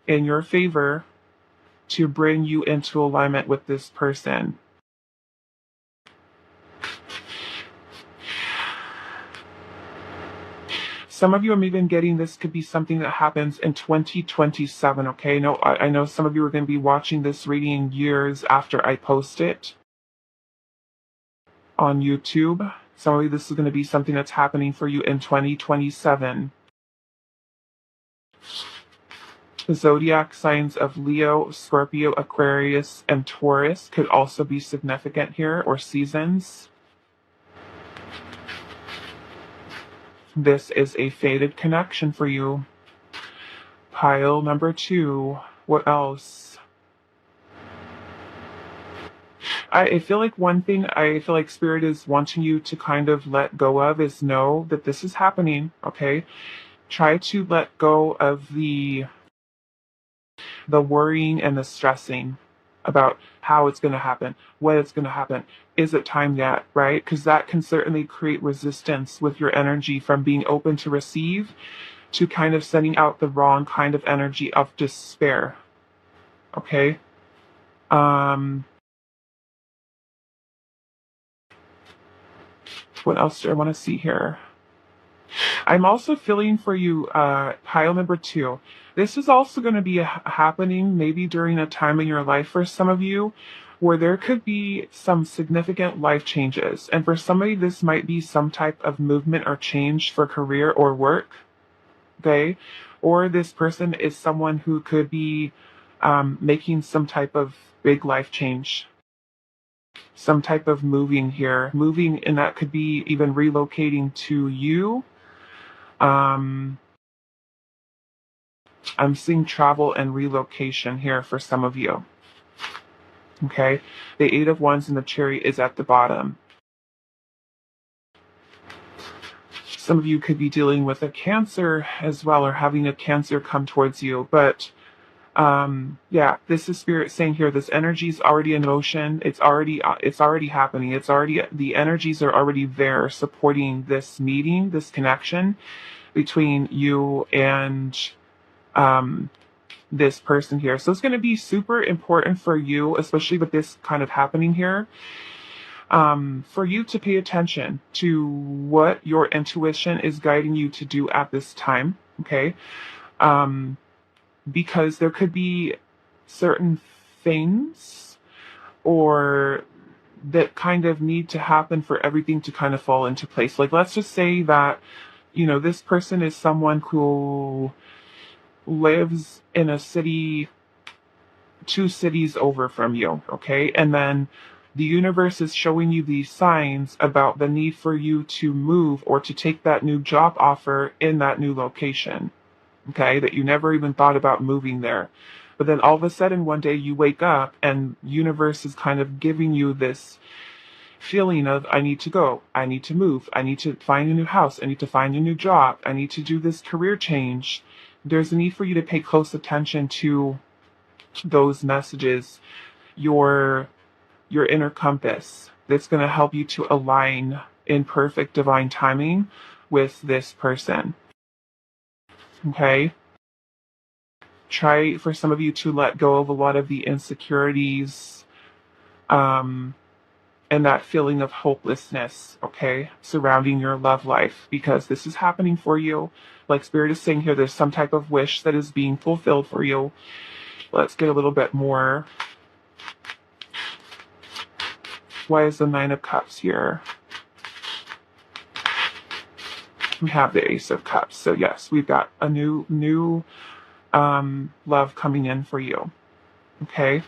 in your favor to bring you into alignment with this person. Some of you, I'm even getting this could be something that happens in 2027, okay? No, I know some of you are going to be watching this reading years after I post it on YouTube. Some of you, this is going to be something that's happening for you in 2027. The zodiac signs of Leo, Scorpio, Aquarius, and Taurus could also be significant here, or seasons. This is a fated connection for you. Pile number 2. What else? I feel like one thing I feel like Spirit is wanting you to kind of let go of is know that this is happening, okay? Try to let go of the worrying and the stressing about how it's going to happen, when it's going to happen. Is it time yet, right? Because that can certainly create resistance with your energy from being open to receive to kind of sending out the wrong kind of energy of despair. Okay? Um, what else do I want to see here? I'm also feeling for you, pile number 2. This is also going to be happening maybe during a time in your life for some of you where there could be some significant life changes. And for somebody, this might be some type of movement or change for career or work. Okay? Or this person is someone who could be making some type of big life change, some type of moving here. Moving, and that could be even relocating to you. I'm seeing travel and relocation here for some of you. Okay? The Eight of Wands and the Chariot is at the bottom. Some of you could be dealing with a Cancer as well, or having a Cancer come towards you. But yeah, this is Spirit saying here, this energy is already in motion. It's already happening. The energies are already there supporting this meeting, this connection between you and this person here. So it's going to be super important for you, especially with this kind of happening here, for you to pay attention to what your intuition is guiding you to do at this time. Okay? Because there could be certain things or that kind of need to happen for everything to kind of fall into place. Like, let's just say that, this person is someone who lives in a city 2 cities over from you, okay? And then the universe is showing you these signs about the need for you to move or to take that new job offer in that new location, okay? That you never even thought about moving there. But then all of a sudden one day you wake up and universe is kind of giving you this feeling of, I need to go, I need to move, I need to find a new house, I need to find a new job, I need to do this career change. There's a need for you to pay close attention to those messages, your inner compass that's going to help you to align in perfect divine timing with this person. Okay? Try for some of you to let go of a lot of the insecurities, and that feeling of hopelessness, okay, surrounding your love life, because this is happening for you. Like Spirit is saying here, there's some type of wish that is being fulfilled for you. Let's get a little bit more. Why is the Nine of Cups here? We have the Ace of Cups. So yes, we've got a new love coming in for you. Okay?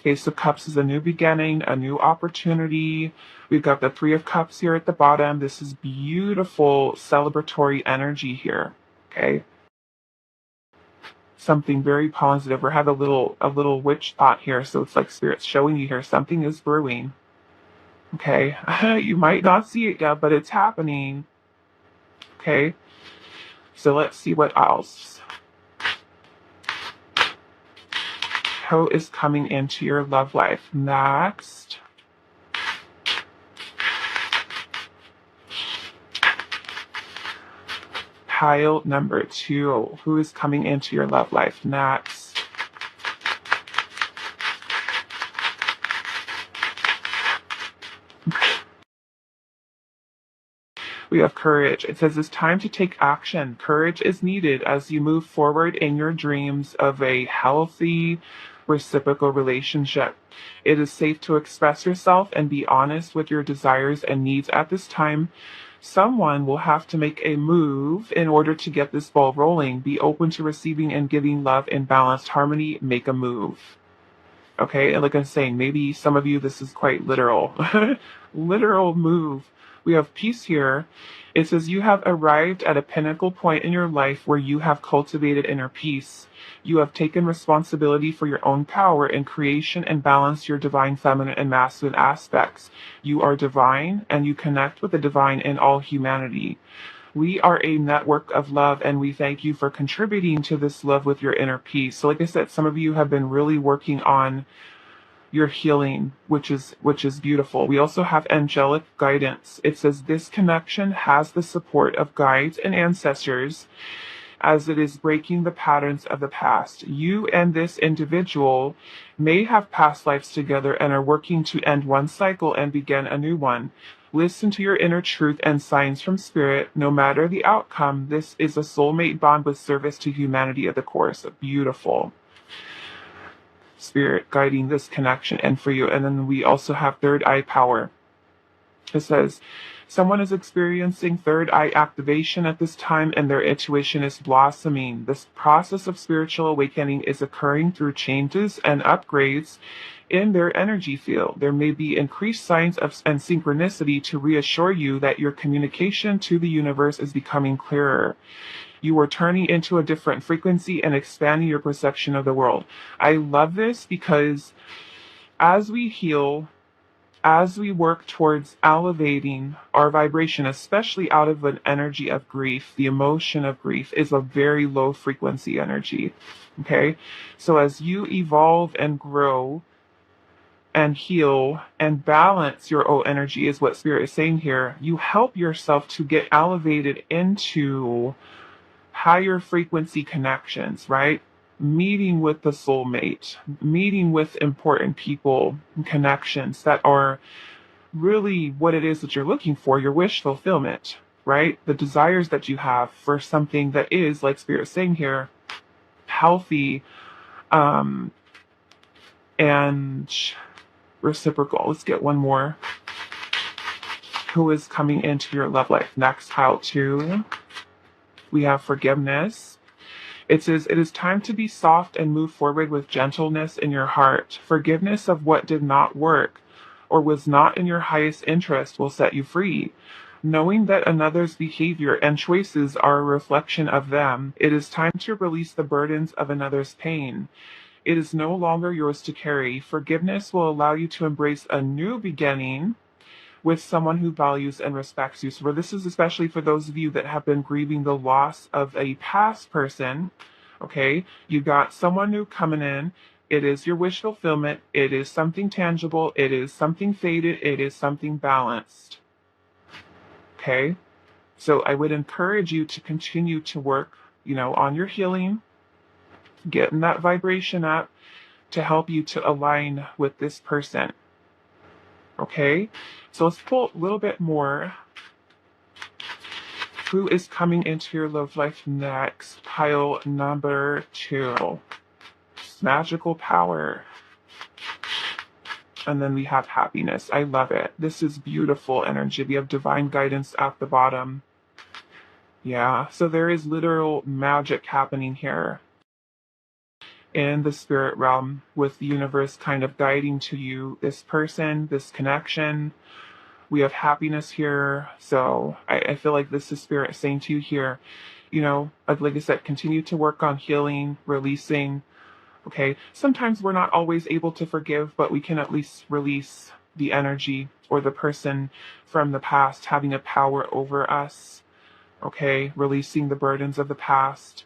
Ace of Cups is a new beginning, a new opportunity. We've got the Three of Cups here at the bottom. This is beautiful celebratory energy here. Okay? Something very positive. We have a little witch thought here, so it's like Spirit's showing you here something is brewing. Okay? You might not see it yet, but it's happening. Okay? So let's see what else. Who is coming into your love life next? Pile number 2. Who is coming into your love life next? We have courage. It says it's time to take action. Courage is needed as you move forward in your dreams of a healthy, reciprocal relationship. It is safe to express yourself and be honest with your desires and needs at this time. Someone will have to make a move in order to get this ball rolling. Be open to receiving and giving love in balanced harmony. Make a move. Okay, and like I'm saying, maybe some of you, this is quite literal. Literal move. We have peace here. It says you have arrived at a pinnacle point in your life where you have cultivated inner peace. You have taken responsibility for your own power in creation and balanced your divine feminine and masculine aspects. You are divine and you connect with the divine in all humanity. We are a network of love, and we thank you for contributing to this love with your inner peace. So like I said, some of you have been really working on your healing, which is beautiful. We also have angelic guidance. It says this connection has the support of guides and ancestors as it is breaking the patterns of the past. You and this individual may have past lives together and are working to end one cycle and begin a new one. Listen to your inner truth and signs from spirit. No matter the outcome, this is a soulmate bond with service to humanity at the core. So beautiful. Spirit guiding this connection and for you. And then we also have third eye power. It says, someone is experiencing third eye activation at this time and their intuition is blossoming. This process of spiritual awakening is occurring through changes and upgrades in their energy field. There may be increased signs of and synchronicity to reassure you that your communication to the universe is becoming clearer. You are turning into a different frequency and expanding your perception of the world. I love this because as we heal, as we work towards elevating our vibration, especially out of an energy of grief, the emotion of grief is a very low frequency energy. Okay? So as you evolve and grow and heal and balance your own energy, is what Spirit is saying here, you help yourself to get elevated into higher frequency connections, right? Meeting with the soulmate, meeting with important people, connections that are really what it is that you're looking for, your wish fulfillment, right? The desires that you have for something that is, like Spirit is saying here, healthy, and reciprocal. Let's get one more. Who is coming into your love life? Next, pile 2. We have forgiveness. It says, it is time to be soft and move forward with gentleness in your heart. Forgiveness of what did not work or was not in your highest interest will set you free. Knowing that another's behavior and choices are a reflection of them, it is time to release the burdens of another's pain. It is no longer yours to carry. Forgiveness will allow you to embrace a new beginning with someone who values and respects you. So this is especially for those of you that have been grieving the loss of a past person. Okay, you got someone new coming in. It is your wish fulfillment. It is something tangible. It is something faded. It is something balanced. Okay, so I would encourage you to continue to work, on your healing, getting that vibration up to help you to align with this person. Okay, so let's pull a little bit more. Who is coming into your love life next? Pile number 2. Magical power. And then we have happiness. I love it. This is beautiful energy. We have divine guidance at the bottom. Yeah, so there is literal magic happening here in the spirit realm, with the universe kind of guiding to you this person, this connection. We have happiness here. So I feel like this is Spirit saying to you here, like I said, continue to work on healing, releasing. Okay, sometimes we're not always able to forgive, but we can at least release the energy or the person from the past having a power over us. Okay, releasing the burdens of the past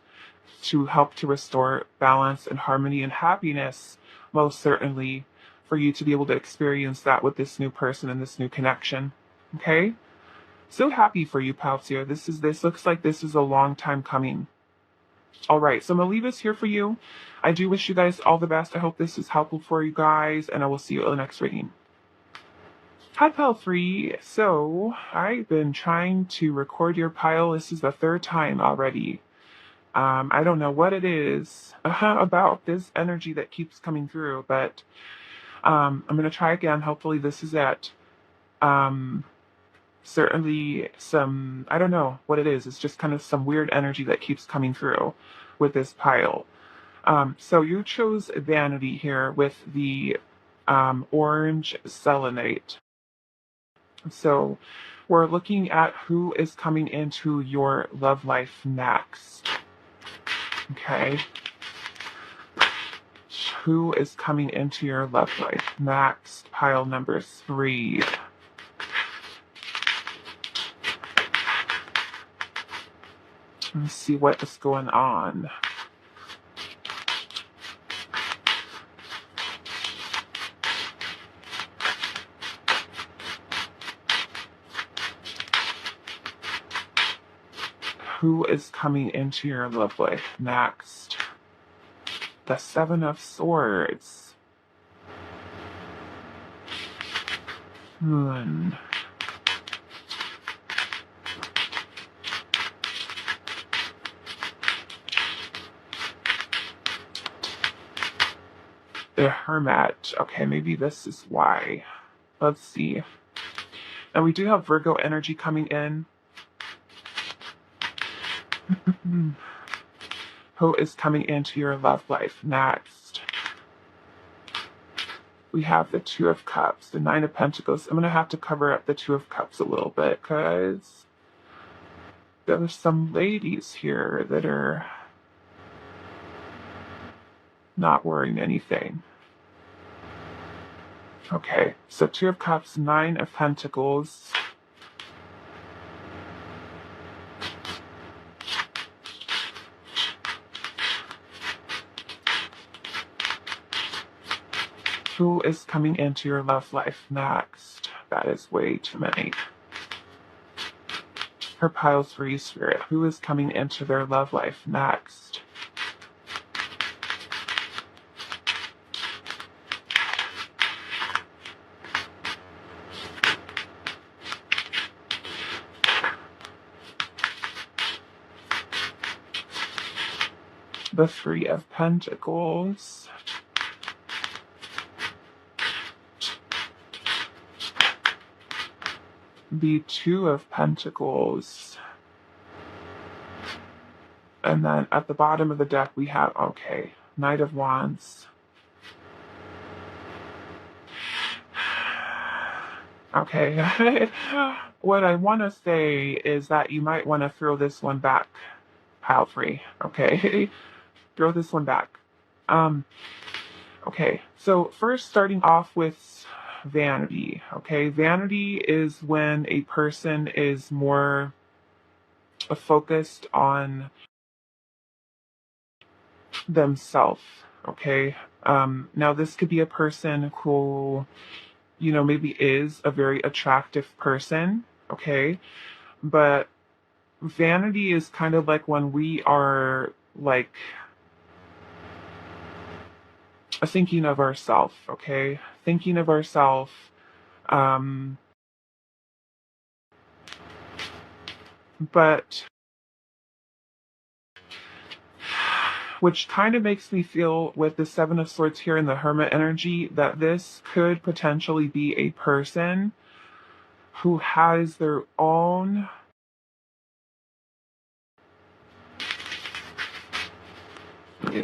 to help to restore balance and harmony and happiness, most certainly, for you to be able to experience that with this new person and this new connection. Okay? So happy for you, Palsio. This looks like this is a long time coming. All right, so I'm going to leave this here for you. I do wish you guys all the best. I hope this is helpful for you guys, and I will see you in the next reading. Hi, Pile 3. So, I've been trying to record your pile. This is the 3rd time already. I don't know what it is about this energy that keeps coming through, but I'm going to try again. Hopefully this is it. Certainly I don't know what it is. It's just kind of some weird energy that keeps coming through with this pile. So you chose vanity here with the orange selenite. So we're looking at who is coming into your love life next. Okay. Who is coming into your love life next? Pile number 3. Let's see what is going on. Who is coming into your love life next? The 7 of Swords. The Hermit. Okay, maybe this is why. Let's see. And we do have Virgo energy coming in. Who is coming into your love life next? We have the 2 of Cups, the 9 of Pentacles. I'm going to have to cover up the 2 of Cups a little bit because there's some ladies here that are not wearing anything. Okay, so 2 of Cups, 9 of Pentacles. Who is coming into your love life next? That is way too many. Her piles for you, Spirit. Who is coming into their love life next? The 3 of Pentacles. The 2 of Pentacles. And then at the bottom of the deck we have, okay, Knight of Wands. Okay, what I want to say is that you might want to throw this one back, pile 3, okay? Throw this one back. Okay, so first starting off with vanity, okay? Vanity is when a person is more focused on themselves, okay? Now this could be a person who, you know, maybe is a very attractive person, okay? But vanity is kind of like when we are like thinking of ourselves, okay? Thinking of ourselves, but which kind of makes me feel with the 7 of Swords here in the Hermit energy that this could potentially be a person who has their own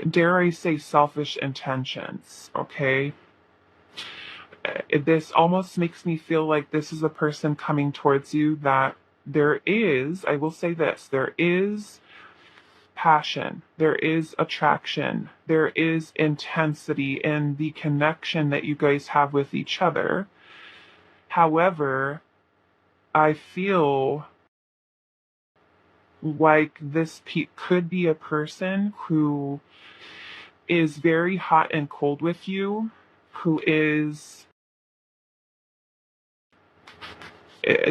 dare I say selfish intentions, okay? This almost makes me feel like this is a person coming towards you that there is, I will say this, there is passion, there is attraction, there is intensity in the connection that you guys have with each other. However, I feel like this could be a person who is very hot and cold with you, who is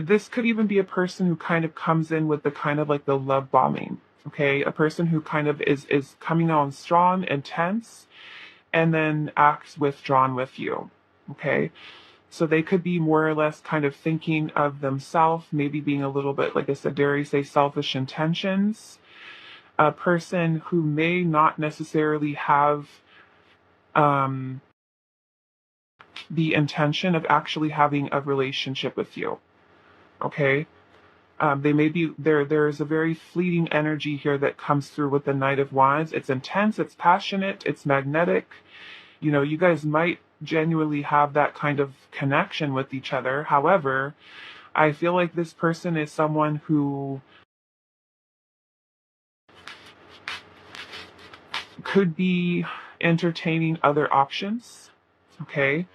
this could even be a person who kind of comes in with the kind of like the love bombing, okay? A person who kind of is coming on strong, intense, and then acts withdrawn with you, okay? So they could be more or less kind of thinking of themselves, maybe being a little bit, like I said, dare I say, selfish intentions. A person who may not necessarily have the intention of actually having a relationship with you, okay? They may be there. There is a very fleeting energy here that comes through with the Knight of Wands. It's intense, it's passionate, it's magnetic. You guys might genuinely have that kind of connection with each other. However, I feel like this person is someone who could be entertaining other options. Okay.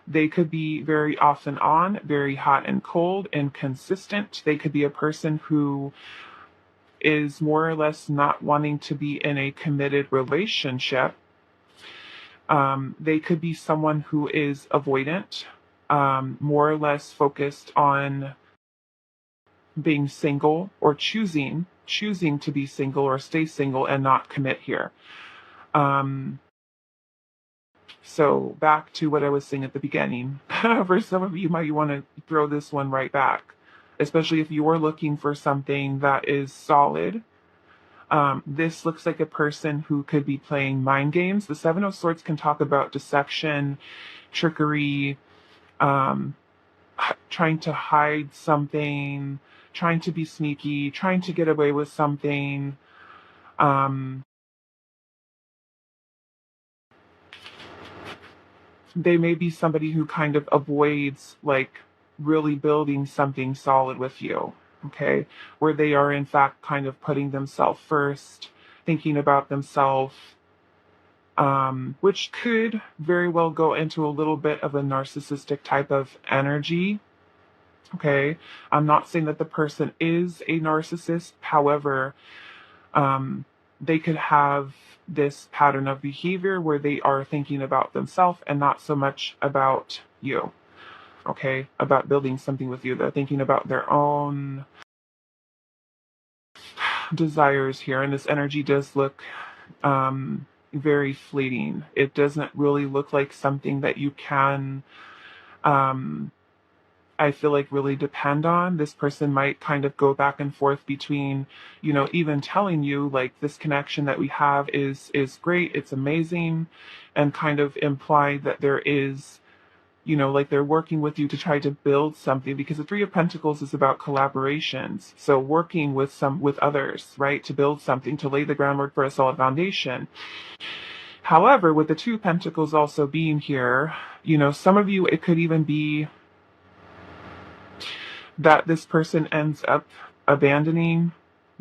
They could be very off and on, very hot and cold, inconsistent. They could be a person who is more or less not wanting to be in a committed relationship. They could be someone who is avoidant, more or less focused on being single or choosing to be single or stay single and not commit here. So back to what I was saying at the beginning. For some of you, might want to throw this one right back, especially if you are looking for something that is solid. This looks like a person who could be playing mind games. The Seven of Swords can talk about deception, trickery, trying to hide something, trying to be sneaky, trying to get away with something. They may be somebody who kind of avoids like really building something solid with you, okay? Where they are in fact kind of putting themselves first, thinking about themselves, which could very well go into a little bit of a narcissistic type of energy. Okay, I'm not saying that the person is a narcissist. However, they could have this pattern of behavior where they are thinking about themselves and not so much about you. Okay, about building something with you. They're thinking about their own desires here, and this energy does look very fleeting. It doesn't really look like something that you can I feel like really depend on. This person might kind of go back and forth between, even telling you like this connection that we have is great, it's amazing, and kind of imply that there is, like they're working with you to try to build something, because the Three of Pentacles is about collaborations. So working with others, right, to build something, to lay the groundwork for a solid foundation. However, with the Two of Pentacles also being here, some of you, it could even be that this person ends up abandoning,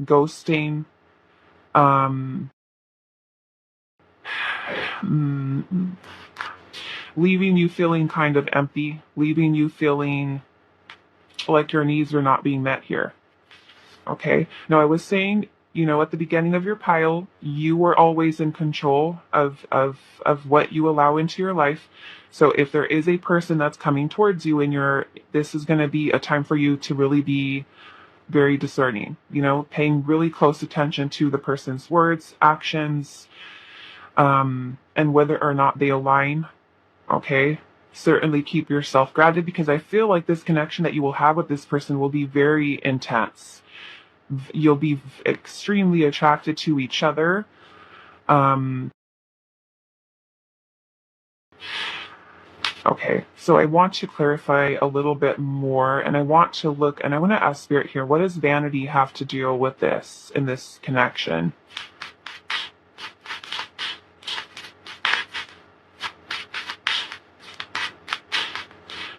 ghosting, leaving you feeling kind of empty, leaving you feeling like your needs are not being met here. Okay. Now I was saying, at the beginning of your pile, you were always in control of what you allow into your life. So if there is a person that's coming towards you and this is going to be a time for you to really be very discerning, paying really close attention to the person's words, actions, and whether or not they align. Okay. Certainly keep yourself grounded, because I feel like this connection that you will have with this person will be very intense. You'll be extremely attracted to each other. Okay, so I want to clarify a little bit more, and I want to ask Spirit here, what does vanity have to do with this, in this connection?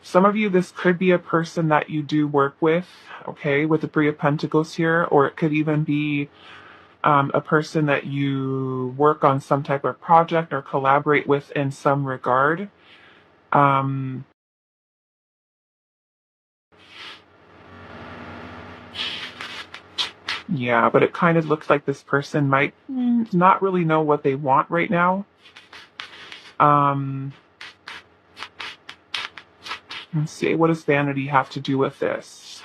Some of you, this could be a person that you do work with, okay, with the Three of Pentacles here, or it could even be a person that you work on some type of project or collaborate with in some regard. Yeah, but it kind of looks like this person might not really know what they want right now. Let's see, what does vanity have to do with this?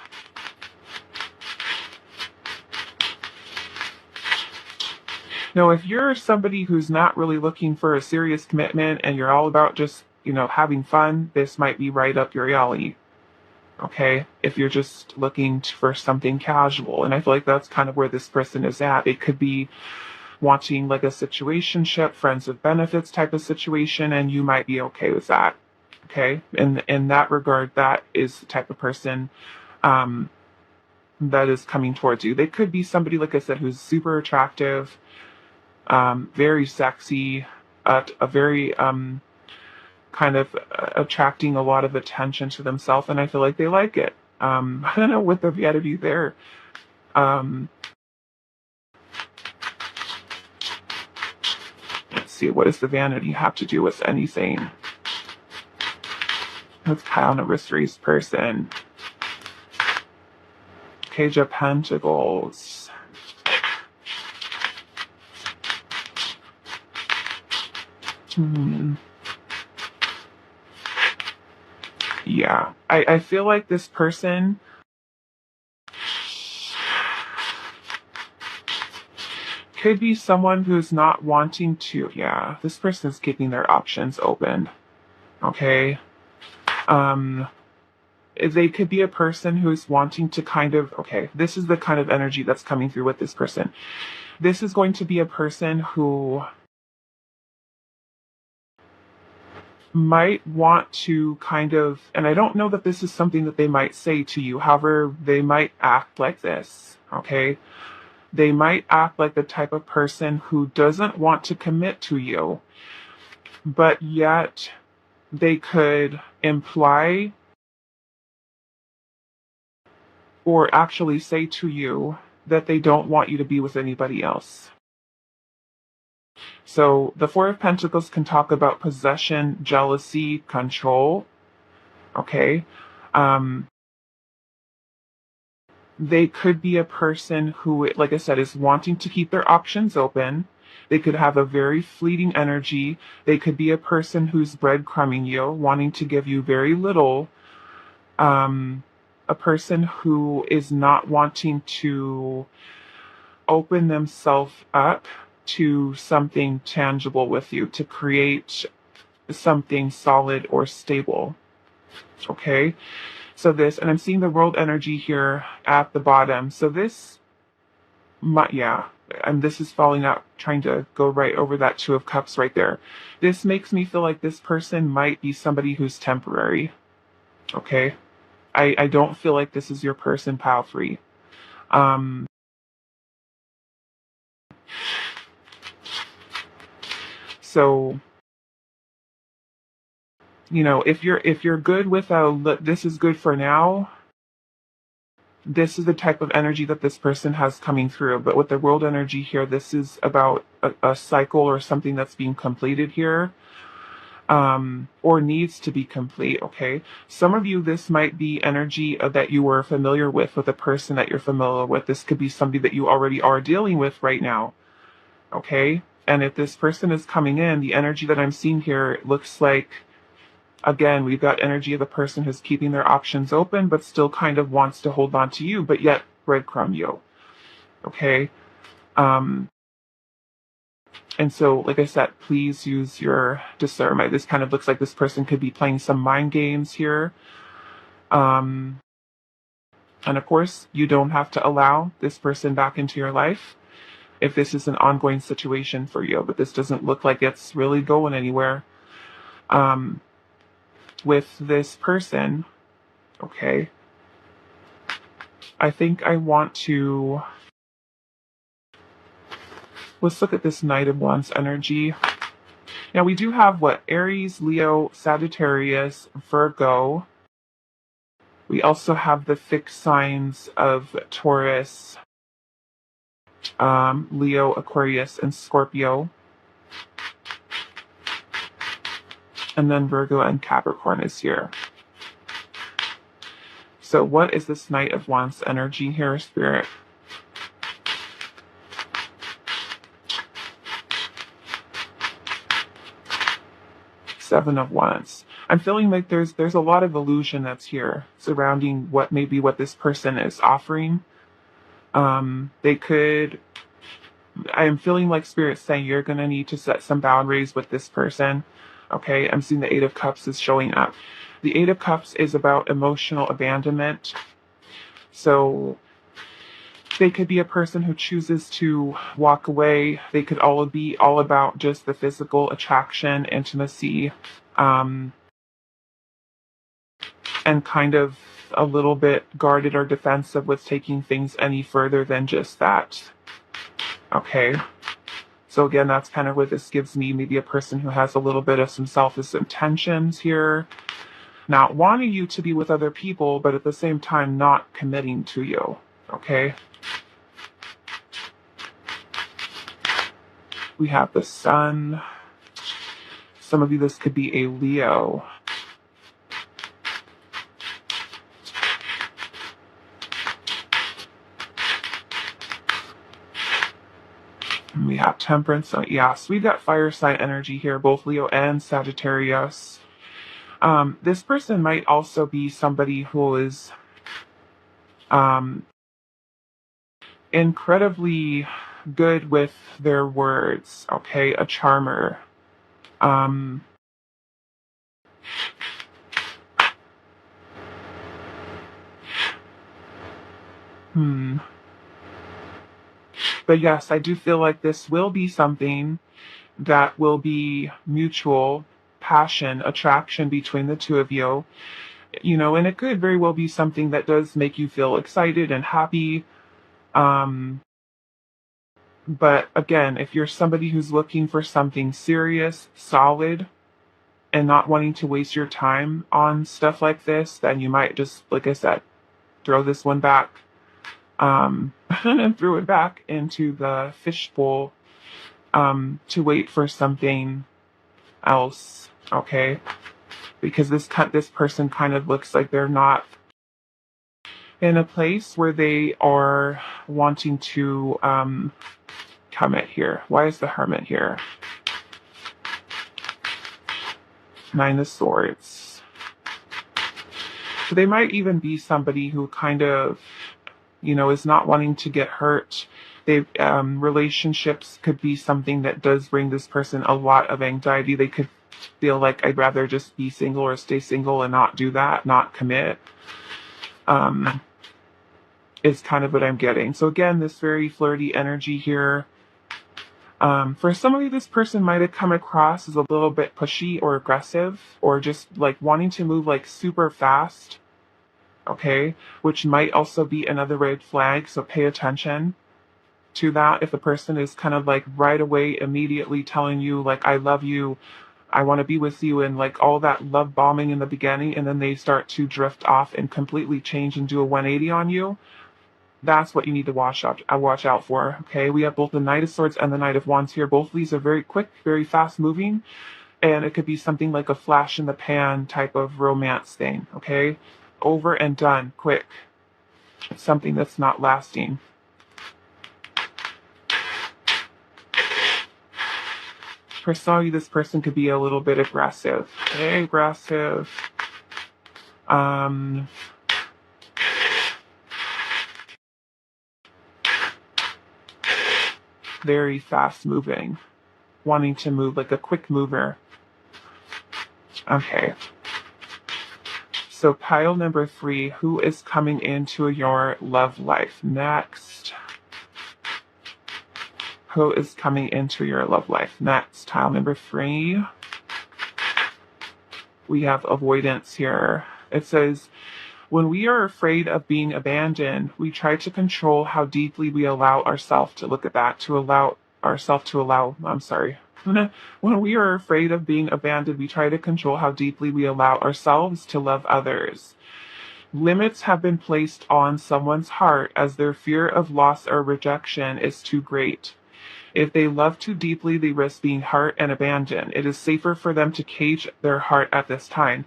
Now, if you're somebody who's not really looking for a serious commitment and you're all about just, having fun, this might be right up your alley. Okay, if you're just looking for something casual. And I feel like that's kind of where this person is at. It could be wanting like a situationship, friends with benefits type of situation, and you might be okay with that. Okay, in that regard, that is the type of person that is coming towards you. They could be somebody, like I said, who's super attractive, very sexy, a very kind of attracting a lot of attention to themselves, and I feel like they like it. I don't know what the vanity there. Um, let's see, what does the vanity have to do with anything? Let's count a mysterious person. Page of Pentacles. Yeah, I feel like this person could be someone who's not wanting to, yeah, this person's keeping their options open. Okay. They could be a person who's wanting to kind of, okay, this is the kind of energy that's coming through with this person. This is going to be a person who might want to kind of, and I don't know that this is something that they might say to you, however, they might act like this, okay? They might act like the type of person who doesn't want to commit to you, but yet they could imply or actually say to you that they don't want you to be with anybody else. So the Four of Pentacles can talk about possession, jealousy, control. Okay. They could be a person who, like I said, is wanting to keep their options open. They could have a very fleeting energy. They could be a person who's breadcrumbing you, wanting to give you very little. A person who is not wanting to open themselves up to something tangible with you, to create something solid or stable. Okay? So this, and I'm seeing the world energy here at the bottom. So this, yeah, and this is falling out, trying to go right over that Two of Cups right there. This makes me feel like this person might be somebody who's temporary. Okay? I don't feel like this is your person, pal free. So, you know, if you're good with this is good for now, this is the type of energy that this person has coming through. But with the world energy here, this is about a cycle or something that's being completed here, or needs to be complete. Okay. Some of you, this might be energy that you were familiar with a person that you're familiar with. This could be somebody that you already are dealing with right now. Okay. And if this person is coming in, the energy that I'm seeing here looks like, again, we've got energy of a person who's keeping their options open, but still kind of wants to hold on to you, but yet breadcrumb you. Okay. And so, like I said, please use your discernment. This kind of looks like this person could be playing some mind games here. And of course, you don't have to allow this person back into your life if this is an ongoing situation for you, but this doesn't look like it's really going anywhere. With this person, okay, I think I want to, let's look at this Knight of Wands energy. Now we do have what? Aries, Leo, Sagittarius, Virgo. We also have the fixed signs of Taurus, Leo, Aquarius, and Scorpio. And then Virgo and Capricorn is here. So what is this Knight of Wands energy here, Spirit? Seven of Wands. I'm feeling like there's a lot of illusion that's here surrounding what this person is offering. They could, I am feeling like Spirit saying you're going to need to set some boundaries with this person. Okay, I'm seeing the Eight of Cups is showing up. The Eight of Cups is about emotional abandonment. So they could be a person who chooses to walk away. They could all be all about just the physical attraction, intimacy. and kind of a little bit guarded or defensive with taking things any further than just that. Okay. So again, that's kind of what this gives me, maybe a person who has a little bit of some selfish intentions here, not wanting you to be with other people, but at the same time not committing to you. Okay. We have the Sun. Some of you, this could be a Leo. And we have Temperance. So yes, we've got fire sign energy here, both Leo and Sagittarius. This person might also be somebody who is incredibly good with their words, okay? A charmer. But yes, I do feel like this will be something that will be mutual passion, attraction between the two of you. You know, and it could very well be something that does make you feel excited and happy. But again, if you're somebody who's looking for something serious, solid, and not wanting to waste your time on stuff like this, then you might just, like I said, throw this one back, and threw it back into the fishbowl, to wait for something else, okay? Because this person kind of looks like they're not in a place where they are wanting to commit here. Why is the Hermit here? Nine of Swords. So they might even be somebody who kind of, you know, is not wanting to get hurt. They relationships could be something that does bring this person a lot of anxiety. They could feel like, I'd rather just be single or stay single and not do that, not commit. Is kind of what I'm getting. So again, this very flirty energy here. For some of you, this person might have come across as a little bit pushy or aggressive, or just like wanting to move like super fast. Okay, which might also be another red flag. So pay attention to that. If the person is kind of like right away, immediately telling you like, I love you, I want to be with you, and like all that love bombing in the beginning, and then they start to drift off and completely change and do a 180 on you. That's what you need to watch out for. Okay, we have both the Knight of Swords and the Knight of Wands here. Both of these are very quick, very fast moving, and it could be something like a flash in the pan type of romance thing. Okay, over and done, quick. It's something that's not lasting. For some of you, this person could be a little bit aggressive. Okay, aggressive. Very fast moving, wanting to move like a quick mover. Okay. So pile number 3, who is coming into your love life next? Who is coming into your love life next? Tile number 3. We have avoidance here. It says, when we are afraid of being abandoned, we try to control how deeply we allow ourselves to look at that, I'm sorry. When we are afraid of being abandoned, we try to control how deeply we allow ourselves to love others. Limits have been placed on someone's heart as their fear of loss or rejection is too great. If they love too deeply, they risk being hurt and abandoned. It is safer for them to cage their heart at this time.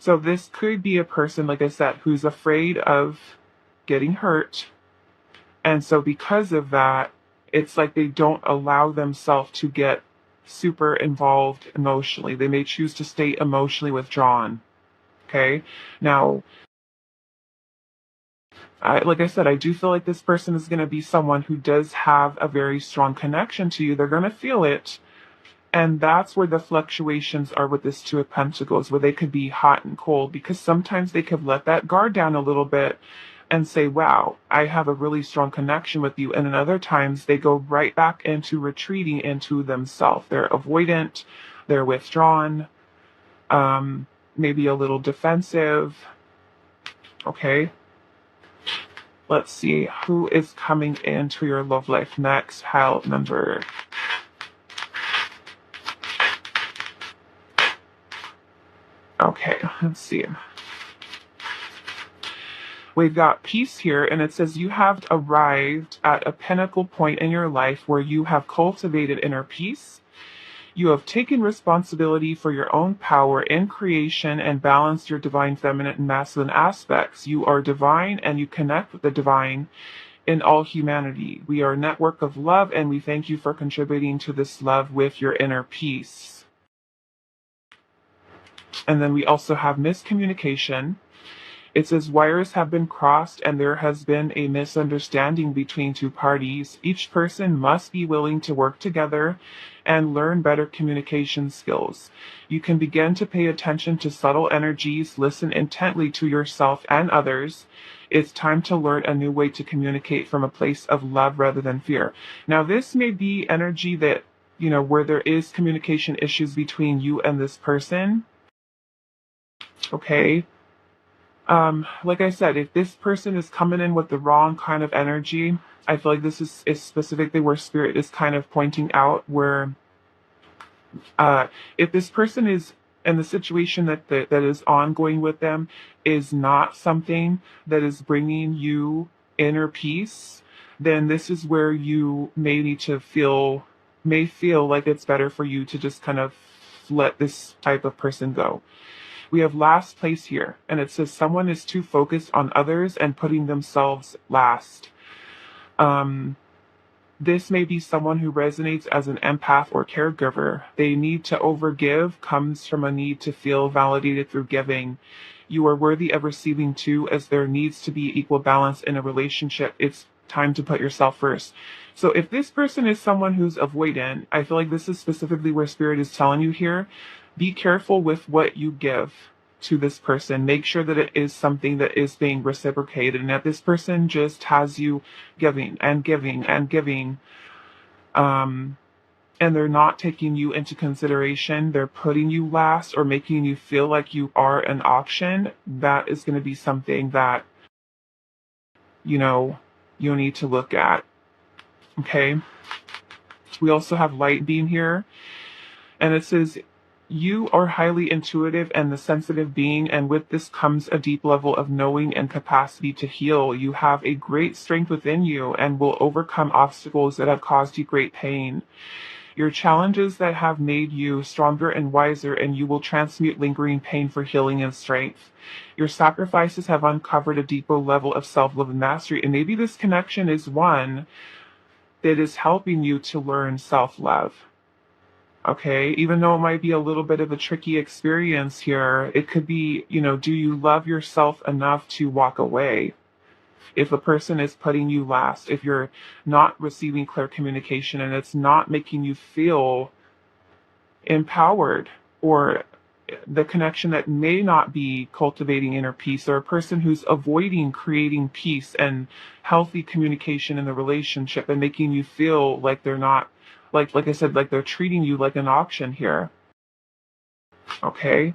So this could be a person, like I said, who's afraid of getting hurt. And so because of that, it's like they don't allow themselves to get super involved emotionally. They may choose to stay emotionally withdrawn. Okay? Now, like I said, I do feel like this person is going to be someone who does have a very strong connection to you. They're going to feel it. And that's where the fluctuations are with this Two of Pentacles, where they could be hot and cold, because sometimes they could let that guard down a little bit and say, wow, I have a really strong connection with you. And then other times they go right back into retreating into themselves. They're avoidant, they're withdrawn, maybe a little defensive. Okay. Let's see who is coming into your love life next. Pile number. Okay, let's see. We've got peace here, and it says you have arrived at a pinnacle point in your life where you have cultivated inner peace. You have taken responsibility for your own power in creation and balanced your divine feminine and masculine aspects. You are divine and you connect with the divine in all humanity. We are a network of love, and we thank you for contributing to this love with your inner peace. And then we also have miscommunication. It says wires have been crossed and there has been a misunderstanding between two parties. Each person must be willing to work together and learn better communication skills. You can begin to pay attention to subtle energies, listen intently to yourself and others. It's time to learn a new way to communicate from a place of love rather than fear. Now, this may be energy that, where there is communication issues between you and this person. Okay. Like I said, if this person is coming in with the wrong kind of energy, I feel like this is specifically where spirit is kind of pointing out where, if this person is in the situation that is ongoing with them is not something that is bringing you inner peace, then this is where you may feel like it's better for you to just kind of let this type of person go. We have last place here, and it says someone is too focused on others and putting themselves last. This may be someone who resonates as an empath or caregiver. They need to overgive comes from a need to feel validated through giving. You are worthy of receiving too, as there needs to be equal balance in a relationship. It's time to put yourself first. So if this person is someone who's avoidant, I feel like this is specifically where spirit is telling you here. Be careful with what you give to this person. Make sure that it is something that is being reciprocated and that this person just has you giving and giving and giving. And they're not taking you into consideration. They're putting you last or making you feel like you are an auction. That is going to be something that, you need to look at. Okay. We also have light beam here. And it says, you are highly intuitive and the sensitive being, and with this comes a deep level of knowing and capacity to heal. You have a great strength within you and will overcome obstacles that have caused you great pain. Your challenges that have made you stronger and wiser, and you will transmute lingering pain for healing and strength. Your sacrifices have uncovered a deeper level of self-love and mastery, and maybe this connection is one that is helping you to learn self-love. Okay, even though it might be a little bit of a tricky experience here, it could be, do you love yourself enough to walk away? If a person is putting you last, if you're not receiving clear communication and it's not making you feel empowered, or the connection that may not be cultivating inner peace, or a person who's avoiding creating peace and healthy communication in the relationship and making you feel like they're not, like I said, like they're treating you like an auction here. Okay.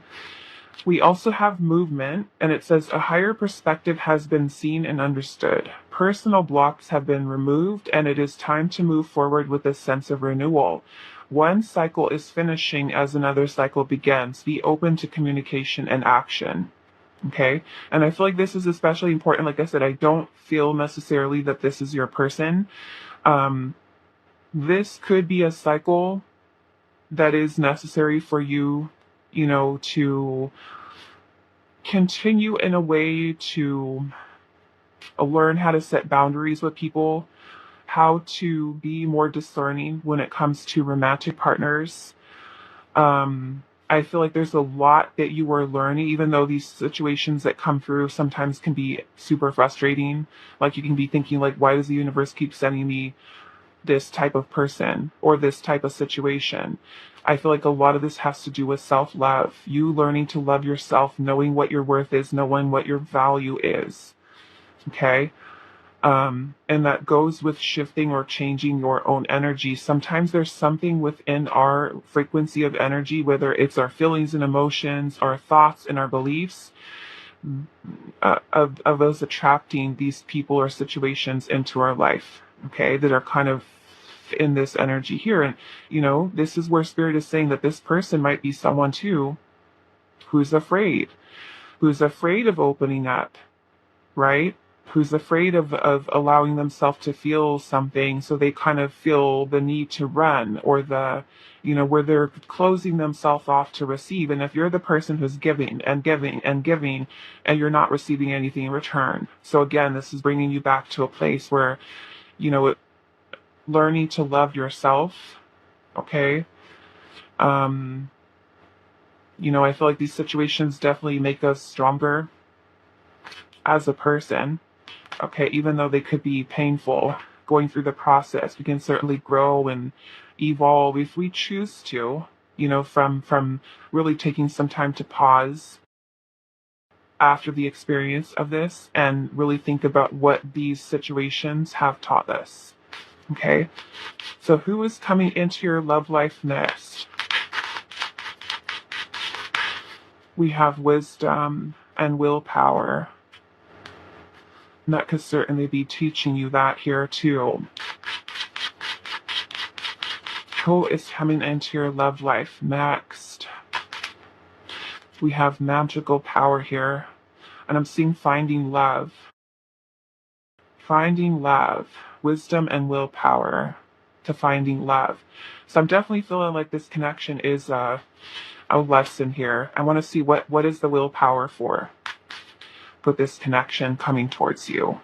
We also have movement, and it says a higher perspective has been seen and understood. Personal blocks have been removed, and it is time to move forward with a sense of renewal. One cycle is finishing as another cycle begins. Be open to communication and action. Okay. And I feel like this is especially important. Like I said, I don't feel necessarily that this is your person. This could be a cycle that is necessary for you, to continue in a way to learn how to set boundaries with people, how to be more discerning when it comes to romantic partners. I feel like there's a lot that you are learning, even though these situations that come through sometimes can be super frustrating. Like you can be thinking, like, why does the universe keep sending me this type of person or this type of situation? I feel like a lot of this has to do with self-love. You learning to love yourself, knowing what your worth is, knowing what your value is. Okay? And that goes with shifting or changing your own energy. Sometimes there's something within our frequency of energy, whether it's our feelings and emotions, our thoughts and our beliefs, of those attracting these people or situations into our life, okay, that are kind of in this energy here. And, this is where Spirit is saying that this person might be someone too who's afraid, of opening up, right? Who's afraid of allowing themselves to feel something, so they kind of feel the need to run, or where they're closing themselves off to receive. And if you're the person who's giving and giving and giving, and you're not receiving anything in return. So again, this is bringing you back to a place where, learning to love yourself, okay? I feel like these situations definitely make us stronger as a person. Okay, even though they could be painful, going through the process, we can certainly grow and evolve if we choose to, from really taking some time to pause after the experience of this and really think about what these situations have taught us. Okay, so who is coming into your love life next? We have wisdom and willpower. And that could certainly be teaching you that here too. Who is coming into your love life next? We have magical power here. And I'm seeing finding love. Finding love. Wisdom and willpower to finding love. So I'm definitely feeling like this connection is a lesson here. I want to see what is the willpower for this connection coming towards you.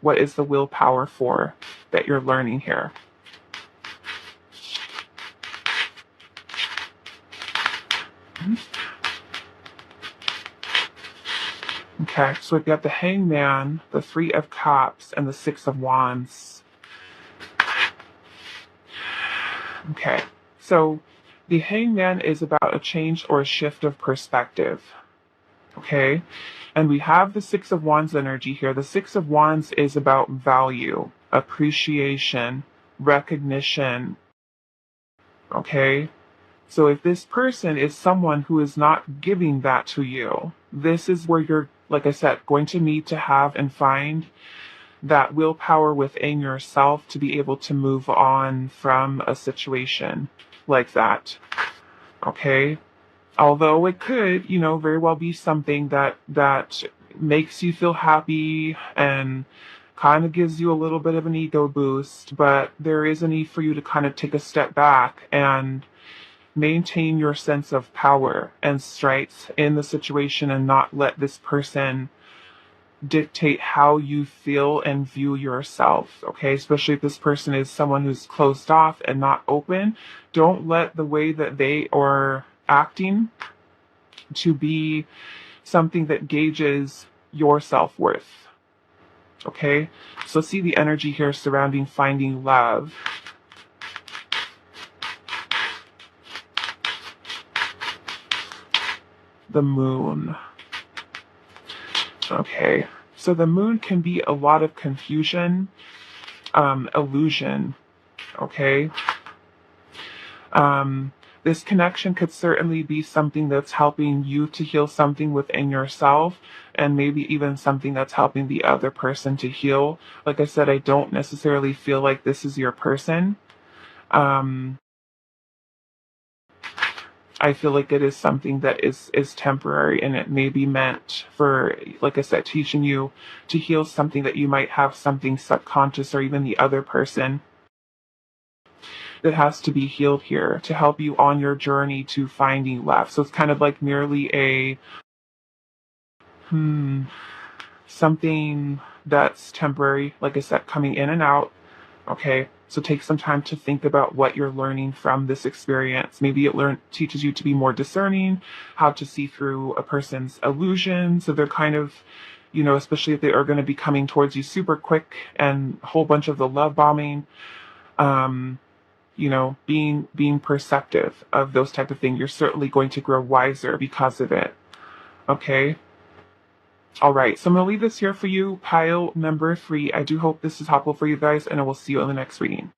What is the willpower for that you're learning here? Okay, so we've got the Hangman, the Three of Cups, and the Six of Wands. Okay, so the Hangman is about a change or a shift of perspective. Okay, and we have the Six of Wands energy here. The Six of Wands is about value, appreciation, recognition. Okay, so if this person is someone who is not giving that to you, this is where you're, like I said, going to need to have and find that willpower within yourself to be able to move on from a situation like that. Okay? Although it could, very well be something that makes you feel happy and kind of gives you a little bit of an ego boost, but there is a need for you to kind of take a step back and maintain your sense of power and strength in the situation and not let this person dictate how you feel and view yourself, okay? Especially if this person is someone who's closed off and not open. Don't let the way that they are acting to be something that gauges your self-worth, okay? So see the energy here surrounding finding love. The Moon. Okay, so the Moon can be a lot of confusion, illusion, okay? This connection could certainly be something that's helping you to heal something within yourself, and maybe even something that's helping the other person to heal. Like I said, I don't necessarily feel like this is your person. I feel like it is something that is temporary, and it may be meant for, like I said, teaching you to heal something that you might have something subconscious, or even the other person that has to be healed here to help you on your journey to finding love. So it's kind of like merely a something that's temporary, like I said, coming in and out. Okay, so take some time to think about what you're learning from this experience. Maybe it teaches you to be more discerning, how to see through a person's illusions. So they're kind of, especially if they are going to be coming towards you super quick and a whole bunch of the love bombing, being perceptive of those type of things. You're certainly going to grow wiser because of it. Okay. All right, so I'm going to leave this here for you, pile number 3. I do hope this is helpful for you guys, and I will see you in the next reading.